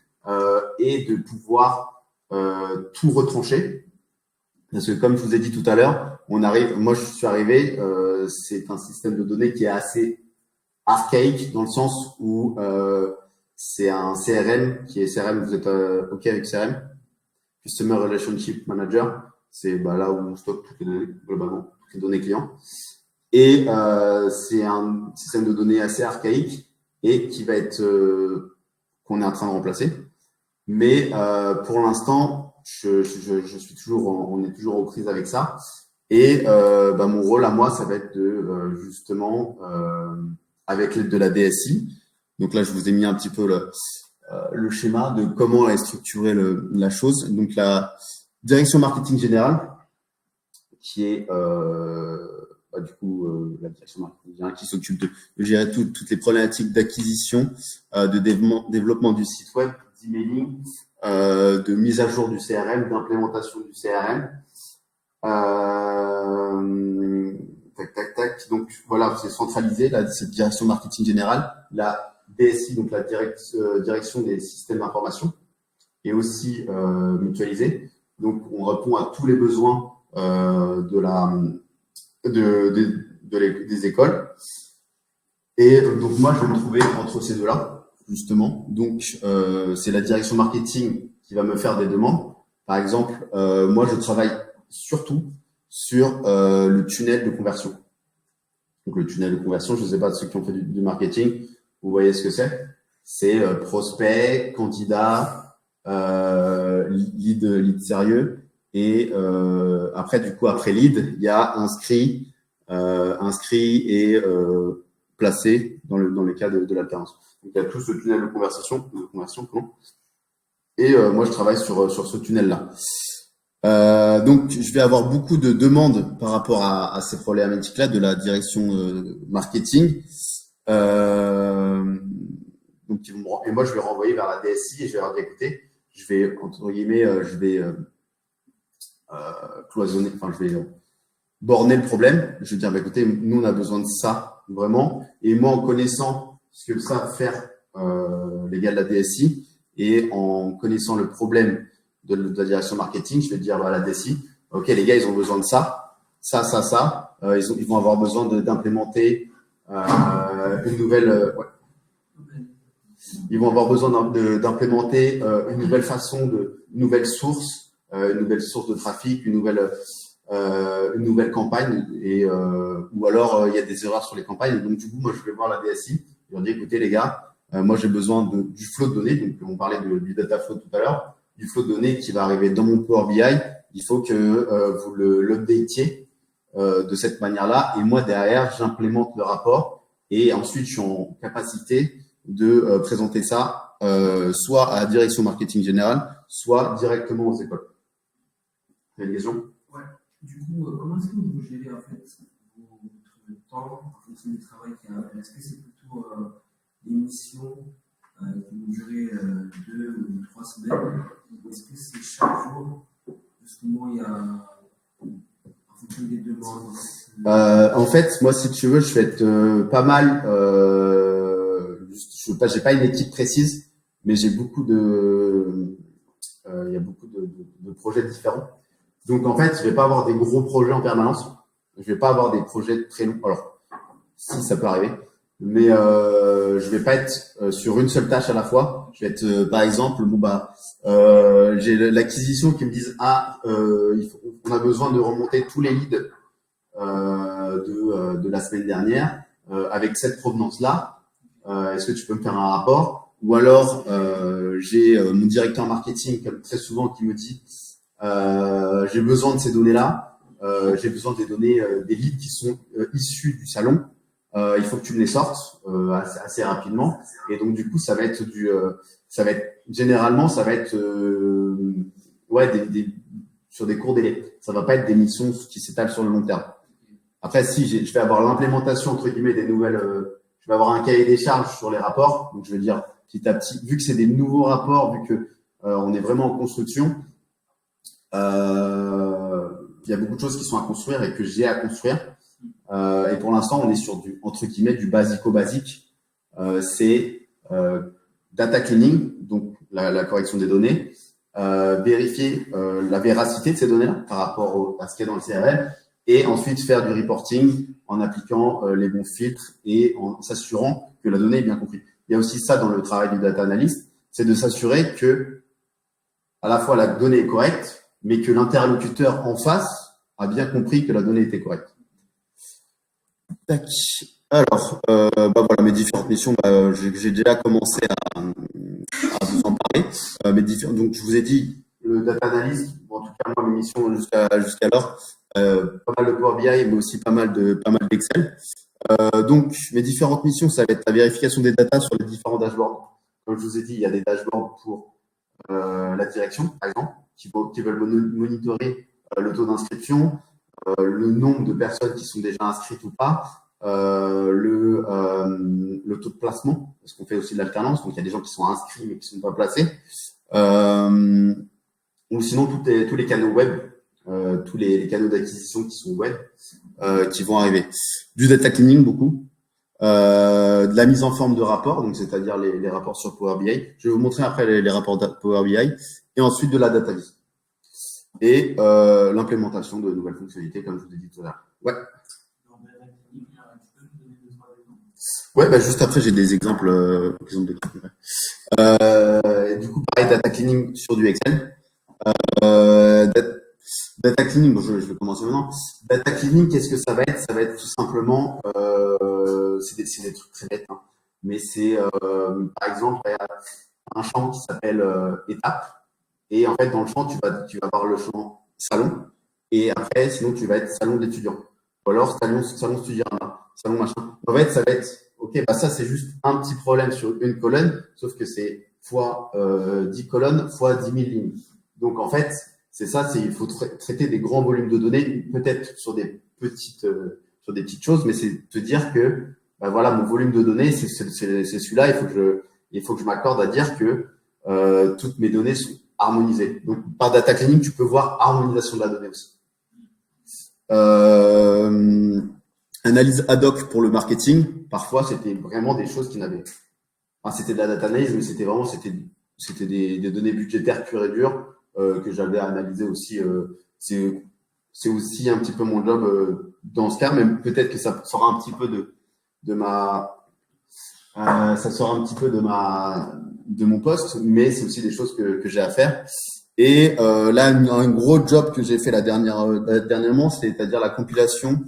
et de pouvoir tout retrancher. Parce que comme je vous ai dit tout à l'heure, moi je suis arrivé, c'est un système de données qui est assez archaïque dans le sens où c'est un CRM qui est CRM, vous êtes OK avec CRM, Customer Relationship Manager, c'est là où on stocke toutes les données, globalement, toutes les données clients. Et c'est un système de données assez archaïque et qui va être qu'on est en train de remplacer. Mais pour l'instant, je suis toujours, on est toujours aux prises avec ça. Et mon rôle à moi, ça va être de justement avec l'aide de la DSI. Donc là, je vous ai mis un petit peu le schéma de comment est structurée la chose. Donc la direction marketing générale, qui est du coup la direction marketing générale qui s'occupe de gérer toutes les problématiques d'acquisition, de développement du site web, d'emailing, de mise à jour du CRM, d'implémentation du CRM. Donc voilà, c'est centralisé, cette direction marketing générale. La DSI, donc la direction des systèmes d'information, est aussi mutualisée. Donc on répond à tous les besoins des écoles. Et donc moi, je vais me trouver entre ces deux-là, justement. Donc c'est la direction marketing qui va me faire des demandes. Par exemple, moi, je travaille surtout sur le tunnel de conversion. Donc le tunnel de conversion, je ne sais pas ceux qui ont fait du marketing, vous voyez ce que c'est. C'est prospect, candidat, lead sérieux. Et après, du coup, après lead, il y a inscrit et placé dans le cas de l'alternance. Donc il y a tout ce tunnel de conversion. Et moi, je travaille sur ce tunnel-là. Donc, je vais avoir beaucoup de demandes par rapport à ces problématiques-là de la direction marketing. Donc, et moi, je vais renvoyer vers la DSI et je vais leur dire, écoutez, je vais, entre guillemets, cloisonner, je vais borner le problème. Je vais dire, écoutez, nous, on a besoin de ça, vraiment. Et moi, en connaissant ce que savent faire les gars de la DSI et en connaissant le problème de la direction marketing, je vais dire à la DSI, OK, les gars, ils ont besoin de ça. Ils vont avoir besoin d'implémenter une nouvelle... Ils vont avoir besoin d'implémenter une nouvelle façon une nouvelle source de trafic, une nouvelle campagne, ou alors il y a des erreurs sur les campagnes. Donc du coup, moi, je vais voir la DSI. Je leur dis, écoutez les gars, moi j'ai besoin du flow de données. Donc on parlait du data flow tout à l'heure. Du flow de données qui va arriver dans mon Power BI, il faut que vous l'updatiez de cette manière-là. Et moi, derrière, j'implémente le rapport et ensuite, je suis en capacité de présenter ça soit à la direction marketing générale, soit directement aux écoles. Vous avez une question ? Ouais. Du coup, comment est-ce que vous gérez en fait votre temps en fonction du travail qu'il y a ? Est-ce que c'est plutôt des missions qui vont durer 2 ou 3 semaines ? Est-ce que c'est chaque jour, justement, il y a en fonction des demandes? En fait, moi, si tu veux, je vais être pas mal. J'ai pas une équipe précise, mais j'ai beaucoup il y a beaucoup de projets différents. Donc, en fait, je vais pas avoir des gros projets en permanence. Je vais pas avoir des projets très longs. Alors, si ça peut arriver. Mais je vais pas être sur une seule tâche à la fois. Je vais être, par exemple, j'ai l'acquisition qui me disent on a besoin de remonter tous les leads de la semaine dernière avec cette provenance-là. Est-ce que tu peux me faire un rapport? Ou alors j'ai mon directeur marketing, comme très souvent, qui me dit j'ai besoin de ces données-là. J'ai besoin des données des leads qui sont issus du salon. Il faut que tu me les sortes assez rapidement. Et donc du coup, ça va être généralement, ça va être sur des courts délais. Ça va pas être des missions qui s'étalent sur le long terme. Après, si je vais avoir l'implémentation entre guillemets des nouvelles, je vais avoir un cahier des charges sur les rapports. Donc je vais dire petit à petit, vu que c'est des nouveaux rapports, vu que on est vraiment en construction, il y a beaucoup de choses qui sont à construire et que j'ai à construire. Et pour l'instant, on est sur entre guillemets du basico-basique. C'est data cleaning, donc la correction des données, vérifier la véracité de ces données par rapport à ce qu'il y a dans le CRM, et ensuite faire du reporting en appliquant les bons filtres et en s'assurant que la donnée est bien comprise. Il y a aussi ça dans le travail du data analyst, c'est de s'assurer que à la fois la donnée est correcte, mais que l'interlocuteur en face a bien compris que la donnée était correcte. Tac. Alors, voilà, mes différentes missions, j'ai déjà commencé à vous en parler. Donc, je vous ai dit, le data analyst, en tout cas, moi, mes missions jusqu'alors, pas mal de Power BI, mais aussi pas mal d'Excel. Donc, mes différentes missions, ça va être la vérification des datas sur les différents dashboards. Comme je vous ai dit, il y a des dashboards pour la direction, par exemple, qui veulent monitorer le taux d'inscription, le nombre de personnes qui sont déjà inscrites ou pas, le taux de placement, parce qu'on fait aussi de l'alternance, donc il y a des gens qui sont inscrits mais qui ne sont pas placés, ou sinon tous les canaux web, tous les canaux d'acquisition qui sont web, qui vont arriver. Du data cleaning, beaucoup. De la mise en forme de rapports, donc c'est-à-dire les rapports sur Power BI. Je vais vous montrer après les rapports Power BI, et ensuite de la data vis. Et l'implémentation de nouvelles fonctionnalités, comme je vous ai dit tout à l'heure. Ouais. Ouais, juste après, j'ai des exemples de du coup, pareil, data cleaning sur du Excel. Data cleaning, je vais commencer maintenant. Data cleaning, qu'est-ce que ça va être? Ça va être tout simplement, c'est des trucs très bêtes, hein. Mais c'est, par exemple, il y a un champ qui s'appelle étape. Et en fait, dans le champ, tu vas avoir le champ salon. Et après, sinon, tu vas être salon d'étudiant. Ou alors, salon studiant, salon machin. En fait, ça va être, ok, ça, c'est juste un petit problème sur une colonne, sauf que c'est fois 10 colonnes, fois 10 000 lignes. Donc, en fait, c'est ça, il faut traiter des grands volumes de données, peut-être sur des petites choses, mais c'est te dire que, voilà, mon volume de données, c'est celui-là, il faut que je m'accorde à dire que toutes mes données sont harmonisées. Donc, par data cleaning, tu peux voir harmonisation de la donnée aussi. Analyse ad hoc pour le marketing. Parfois, c'était vraiment des choses qui n'avaient, c'était de la data analyse, mais c'était des données budgétaires pures et dures que j'avais à analyser aussi. C'est aussi un petit peu mon job dans ce cas, mais peut-être que ça sera un petit peu de mon poste, mais c'est aussi des choses que j'ai à faire. Et là, un gros job que j'ai fait dernièrement, c'est-à-dire la compilation,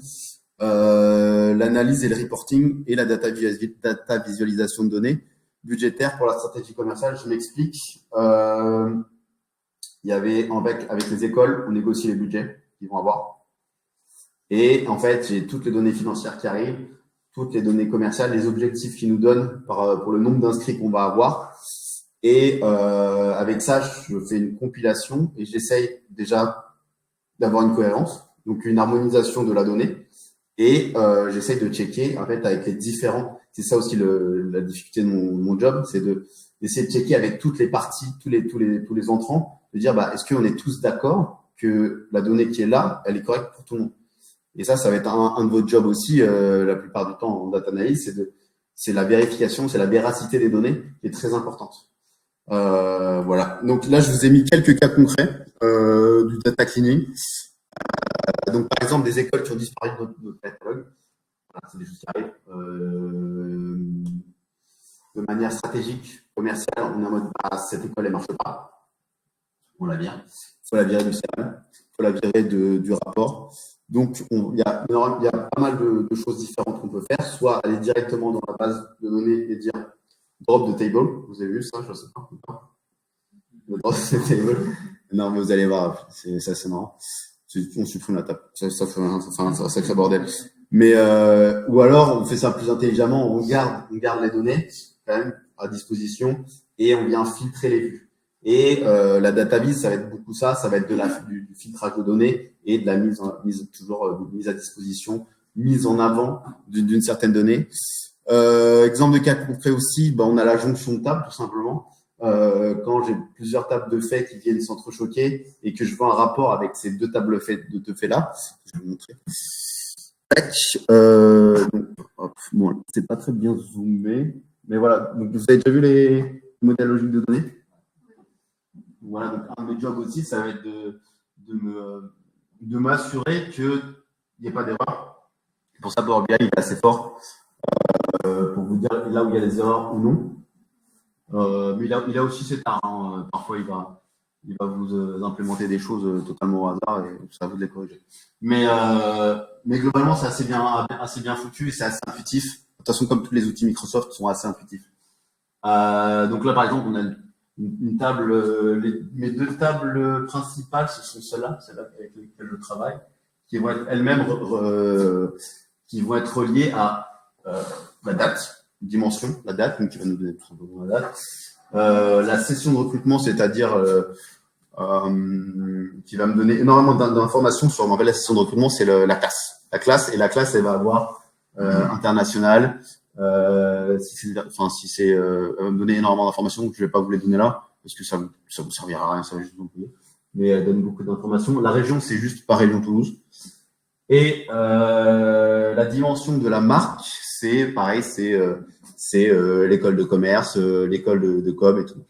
l'analyse et le reporting et la data visualisation de données budgétaires pour la stratégie commerciale. Je m'explique. Il y avait avec les écoles, on négocie les budgets qu'ils vont avoir. Et en fait, j'ai toutes les données financières qui arrivent, toutes les données commerciales, les objectifs qu'ils nous donnent pour le nombre d'inscrits qu'on va avoir. Et avec ça, je fais une compilation et j'essaye déjà d'avoir une cohérence, donc une harmonisation de la donnée. Et j'essaye de checker en fait avec les différents. C'est ça aussi la difficulté de mon job, c'est d'essayer de checker avec toutes les parties, tous les entrants, de dire est-ce qu'on est tous d'accord que la donnée qui est là, elle est correcte pour tout le monde. Et ça va être un de vos jobs aussi, la plupart du temps en data analyse, c'est la vérification, c'est la véracité des données qui est très importante. Voilà. Donc là, je vous ai mis quelques cas concrets du data cleaning. Donc par exemple, des écoles qui ont disparu de notre catalogue. Voilà, c'est des choses qui arrivent. De manière stratégique, commerciale, on est en mode cette école elle marche pas. On la vire. Il faut la virer du CRM, il faut la virer du rapport. Donc, il y a pas mal de choses différentes qu'on peut faire. Soit aller directement dans la base de données et dire drop the table. Vous avez vu ça? Je ne sais pas. Le drop the table. Non, mais vous allez voir, c'est marrant. On supprime la table. Ça fait un sacré bordel. Mais, ou alors, on fait ça plus intelligemment. On garde les données, quand même, à disposition et on vient filtrer les vues. Et la data vis, ça va être beaucoup ça va être du filtrage de données et de la mise à disposition, mise en avant d'une certaine donnée. Exemple de cas concret aussi, on a la jonction de tables tout simplement. Quand j'ai plusieurs tables de faits qui viennent s'entrechoquer et que je veux un rapport avec ces deux tables de faits là, je vais vous montrer. Bon, c'est pas très bien zoomé, mais voilà. Donc vous avez déjà vu les modèles logiques de données? voilà, donc un de mes jobs aussi, ça va être de m'assurer qu'il n'y ait pas d'erreur. Pour ça, Power BI, il est assez fort pour vous dire là où il y a des erreurs ou non. Mais il a aussi cet art. Hein. Parfois, il va vous implémenter des choses totalement au hasard et c'est à vous de les corriger. Mais globalement, c'est assez bien foutu et c'est assez intuitif. De toute façon, comme tous les outils Microsoft sont assez intuitifs. Donc là, par exemple, on a une table, mes deux tables principales, ce sont celles-là avec lesquelles je travaille, qui vont être elles-mêmes qui vont être reliées à la date, dimension, la date, donc qui va nous donner tout simplement la date. La session de recrutement, c'est-à-dire qui va me donner énormément d'informations sur la session de recrutement, c'est la classe. La classe, elle va avoir international. Elle va me donner énormément d'informations, je vais pas vous les donner là, parce que ça vous servira à rien, ça va juste vous payer. Mais elle donne beaucoup d'informations. La région, c'est juste pas région Toulouse. Et la dimension de la marque, c'est pareil, c'est l'école de commerce, l'école de com et tout.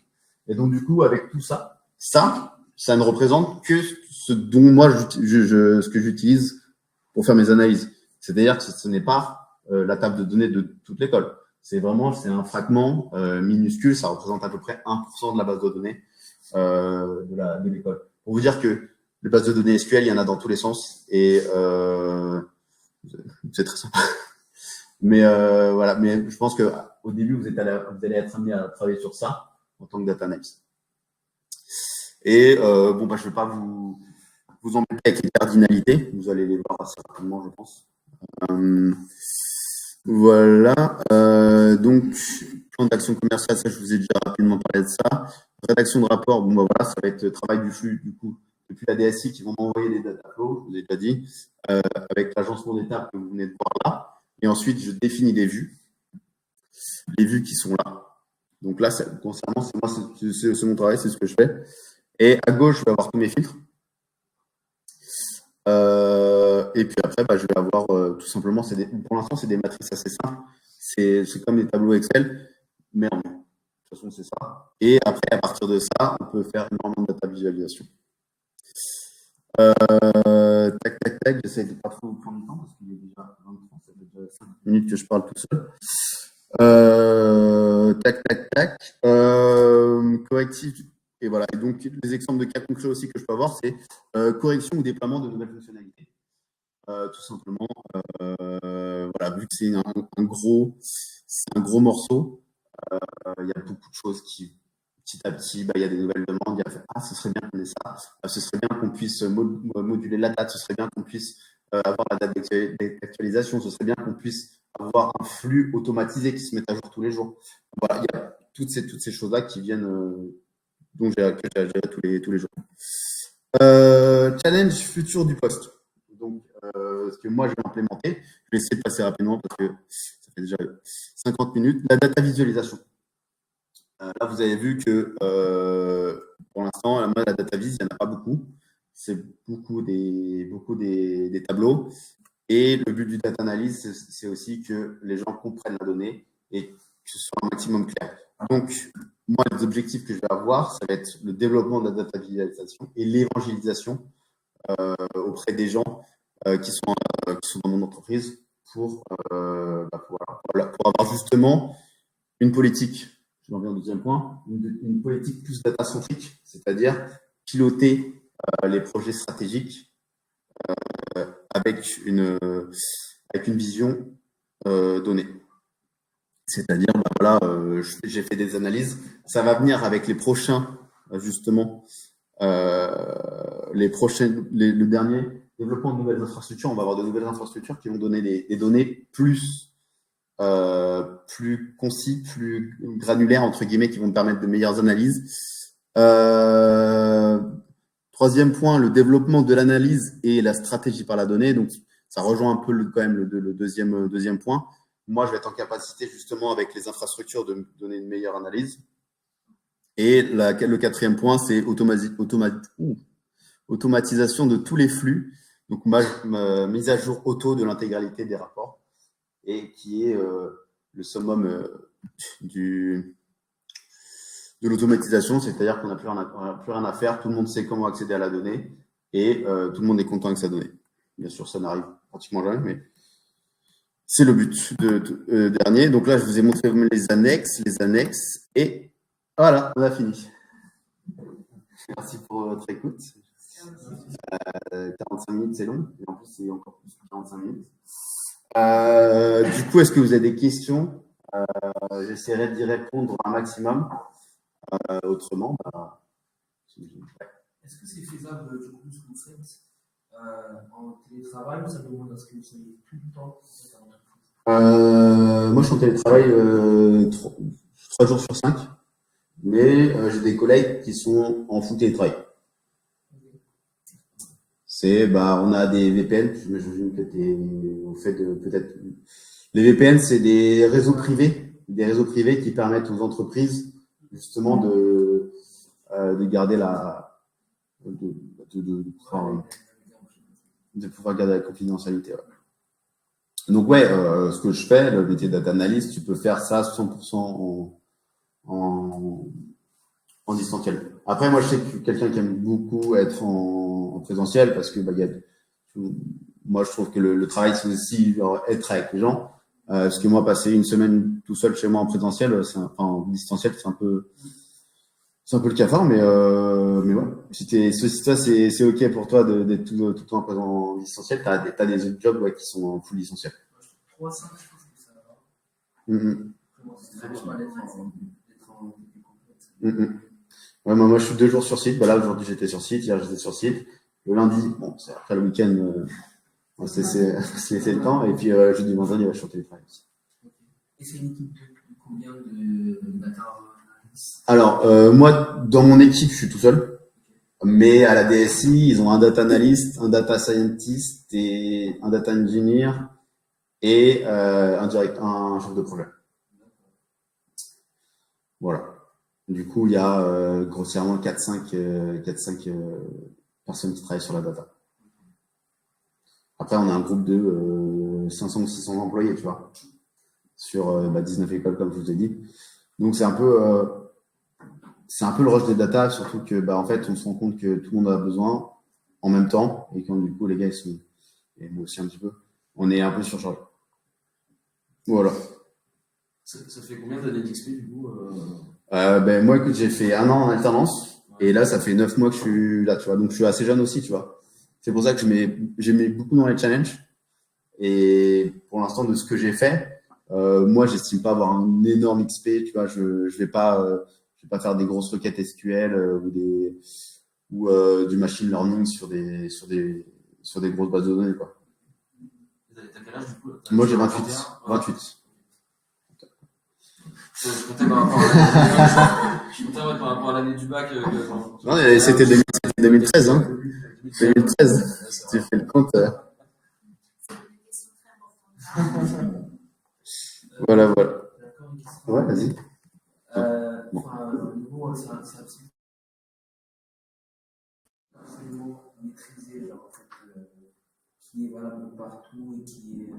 Et donc du coup, avec tout ça, ça ne représente que ce dont moi ce que j'utilise pour faire mes analyses. C'est-à-dire que ce n'est pas la table de données de toute l'école. C'est un fragment minuscule, ça représente à peu près 1% de la base de données de l'école. Pour vous dire que les bases de données SQL, il y en a dans tous les sens et c'est très sympa. Mais voilà, mais je pense que au début vous allez être amené à travailler sur ça en tant que data analyst. Et je vais pas vous embêter avec les cardinalités, vous allez les voir assez rapidement, je pense. Voilà, donc plan d'action commerciale, ça je vous ai déjà rapidement parlé de ça. Rédaction de rapport, voilà, ça va être le travail du flux, du coup, depuis la DSI qui vont m'envoyer les data flows, je vous ai déjà dit, avec l'agencement d'étapes que vous venez de voir là. Et ensuite, je définis les vues qui sont là. Donc là, concernant, c'est mon travail, c'est ce que je fais. Et à gauche, je vais avoir tous mes filtres. Et puis après, je vais avoir tout simplement, pour l'instant, c'est des matrices assez simples. C'est comme des tableaux Excel, mais de toute façon, c'est ça. Et après, à partir de ça, on peut faire énormément de data visualisation. Tac, j'essaie de pas trop vous prendre du temps parce qu'il est déjà 23, ça fait déjà 5 minutes que je parle tout seul. Correctif. Et voilà. Et donc, les exemples de cas concrets aussi que je peux avoir, c'est correction ou déploiement de nouvelles fonctionnalités. Tout simplement, voilà, vu que c'est un gros morceau, il y a beaucoup de choses qui, petit à petit, il y a des nouvelles demandes. Il y a ce serait bien qu'on ait ça. Ce serait bien qu'on puisse moduler la date. Ce serait bien qu'on puisse avoir la date d'actualisation. Ce serait bien qu'on puisse avoir un flux automatisé qui se mette à jour tous les jours. Voilà, il y a toutes ces choses-là qui viennent, que j'ai à gérer tous les jours. Challenge futur du poste. Donc, ce que moi, je vais implémenter, je vais essayer de passer rapidement parce que ça fait déjà 50 minutes. La data visualisation. Là, vous avez vu que pour l'instant, la data vis, il n'y en a pas beaucoup. C'est beaucoup des tableaux. Et le but du data analyse, c'est aussi que les gens comprennent la donnée et que ce soit un maximum clair. Donc, moi, les objectifs que je vais avoir, ça va être le développement de la data visualisation et l'évangélisation auprès des gens qui sont dans mon entreprise pour avoir justement une politique. Je reviens au deuxième point, une politique plus data-centrique, c'est-à-dire piloter les projets stratégiques avec une vision donnée. C'est-à-dire, j'ai fait des analyses, ça va venir avec les prochains, justement, le dernier développement de nouvelles infrastructures. On va avoir de nouvelles infrastructures qui vont donner des données plus concis, plus granulaires, entre guillemets, qui vont me permettre de meilleures analyses. Troisième point, le développement de l'analyse et la stratégie par la donnée. Donc, ça rejoint un peu quand même le deuxième point. Moi, je vais être en capacité, justement, avec les infrastructures, de me donner une meilleure analyse. Et le quatrième point, c'est automatisation de tous les flux. Donc, mise à jour auto de l'intégralité des rapports et qui est le summum de l'automatisation, c'est-à-dire qu'on n'a plus rien à faire, tout le monde sait comment accéder à la donnée et tout le monde est content avec sa donnée. Bien sûr, ça n'arrive pratiquement jamais, mais c'est le but dernier. Donc là, je vous ai montré les annexes, et voilà, on a fini. Merci pour votre écoute. 45 minutes, c'est long, et en plus, c'est encore plus que 45 minutes. Du coup, est-ce que vous avez des questions? J'essaierai d'y répondre un maximum. Autrement, Est-ce que c'est faisable, du coup, ce que vous faites en télétravail ou ça demande à ce que vous soyez tout le temps à l'entreprise? moi, je suis en télétravail 3 jours sur 5, mais j'ai des collègues qui sont en full télétravail. On a des VPN, j'imagine que tu es au fait de peut-être. Les VPN, c'est des réseaux privés qui permettent aux entreprises justement de garder de pouvoir garder la confidentialité. Ouais. Donc ce que je fais, le métier de data analyst, tu peux faire ça 100% en distanciel. Après, moi, je sais que quelqu'un qui aime beaucoup être en présentiel parce que moi, je trouve que le travail, c'est aussi être avec les gens. Parce que moi, passer une semaine tout seul chez moi en présentiel, en distanciel, c'est un peu le cafard, mais ouais. Si toi, c'est ok pour toi d'être tout le temps présent en distanciel, t'as des autres jobs qui sont en full distanciel. 3-5, je pense que ça va. C'est très bien d'être en complète. Ouais, moi, je suis 2 jours sur site. Là, aujourd'hui, j'étais sur site. Hier, j'étais sur site. Le lundi, c'est après le week-end, c'est le temps. Et puis, jeudi, vendredi, je suis en télétravail aussi. Et c'est une équipe de combien de data analysts? Alors, moi, dans mon équipe, je suis tout seul. Mais à la DSI, ils ont un data analyst, un data scientist et un data engineer et un chef de projet. Voilà. Du coup, il y a grossièrement 4-5 personnes qui travaillent sur la data. Après, on a un groupe de 500 ou 600 employés, tu vois, sur 19 écoles, comme je vous ai dit. Donc, c'est un peu le rush des data, surtout que, en fait, on se rend compte que tout le monde a besoin en même temps et quand, du coup, les gars, et moi aussi un petit peu, on est un peu surchargé. Voilà. Ça fait combien d'années d'XP, du coup moi, écoute, j'ai fait 1 an en alternance et là, ça fait 9 mois que je suis là, tu vois. Donc, je suis assez jeune aussi, tu vois. C'est pour ça que j'aimais beaucoup dans les challenges. Et pour l'instant, de ce que j'ai fait, moi, j'estime pas avoir un énorme XP, tu vois. Je vais pas faire des grosses requêtes SQL ou du machine learning sur des grosses bases de données, quoi. T'as quel âge, du coup? Moi, j'ai 28. Je comptais par rapport à l'année du bac. Non, c'était 2013, hein. 2013. Tu fais le compte. Voilà. Ouais, vas-y. Au niveau, c'est absolument maîtrisé, en fait, qui est valable partout et qui est.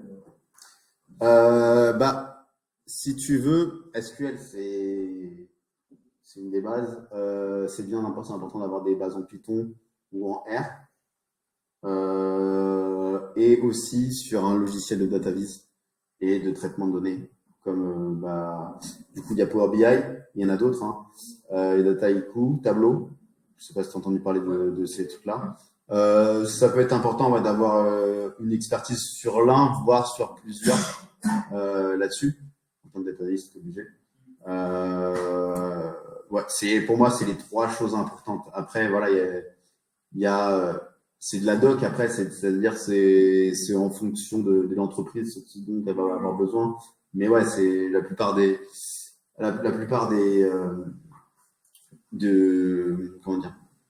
Si tu veux, SQL, c'est une des bases. C'est important d'avoir des bases en Python ou en R. Et aussi sur un logiciel de data vis et de traitement de données. Comme, du coup, il y a Power BI, il y en a d'autres. Il y a Dataiku, Tableau. Je ne sais pas si tu as entendu parler de ces trucs-là. Ça peut être important d'avoir une expertise sur l'un, voire sur plusieurs là-dessus. En tant que data analyst, c'est obligé. Pour moi, c'est les 3 choses importantes. Après, voilà, il y a c'est de la doc. Après, c'est-à-dire c'est en fonction de l'entreprise ce dont elle va avoir besoin. Mais ouais, c'est la plupart des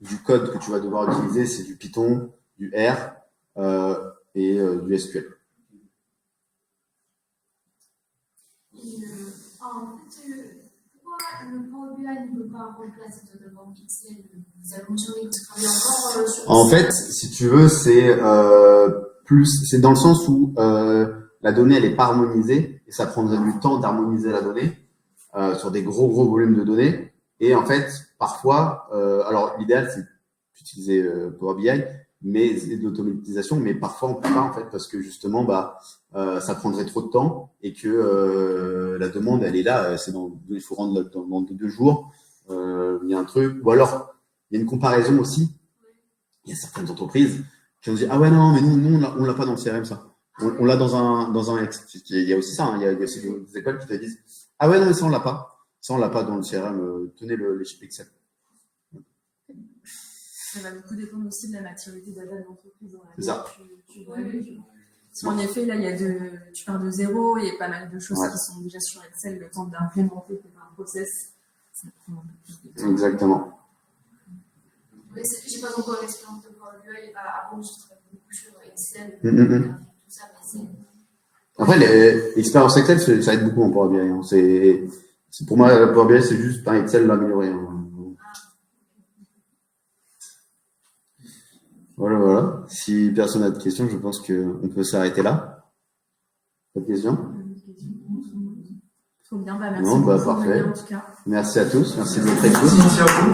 du code que tu vas devoir utiliser, c'est du Python, du R et du SQL. Pourquoi le Power BI ne peut pas remplacer totalement Excel? Vous avez mentionné que vous travaillez encore sur. En fait, si tu veux, c'est dans le sens où la donnée elle est pas harmonisée et ça prendrait du temps d'harmoniser la donnée sur des gros volumes de données. Et en fait, parfois, alors l'idéal c'est d'utiliser Power BI, mais de l'automatisation, mais parfois on peut pas en fait parce que justement ça prendrait trop de temps et que la demande elle est là, il faut rendre dans 2 jours. Il y a un truc, ou alors il y a une comparaison aussi. Il y a certaines entreprises qui ont dit ah ouais non mais nous on l'a pas dans le CRM ça. On l'a dans un il y a aussi ça, hein, il y a aussi des écoles qui te disent ah ouais non mais ça on l'a pas. Ça, on l'a pas dans le CRM. Tenez les chiffres Excel. Ça va beaucoup dépendre aussi de la maturité de l'entreprise dans C'est ça. Tu vois, parce qu'en effet, là, tu pars de zéro, il y a pas mal de choses qui sont déjà sur Excel, le temps d'implémenter un process. Ça prend un peu plus de temps. Exactement. Oui, j'ai pas encore l'expérience de Power BI. Avant, je travaillais beaucoup sur Excel. Tout ça, mais après, l'expérience Excel, ça aide beaucoup en Power BI. Hein. Pour moi, Power BI, c'est juste un Excel l'amélioré. Hein. Voilà. Si personne n'a de questions, je pense qu'on peut s'arrêter là. Pas de questions? Trop bien, merci. Non, beaucoup parfait. en tout cas. Merci à tous. Merci de votre écoute. Merci à vous.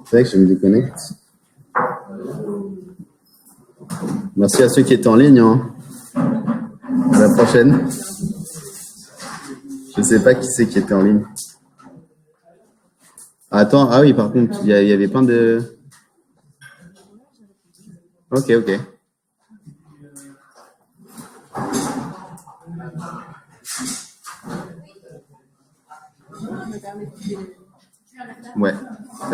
C'est vrai que je me déconnecte. Merci à ceux qui étaient en ligne. Hein. À la prochaine. Je sais pas qui c'est qui était en ligne. Attends, ah oui, par contre, il y avait plein de... Ok. Ouais.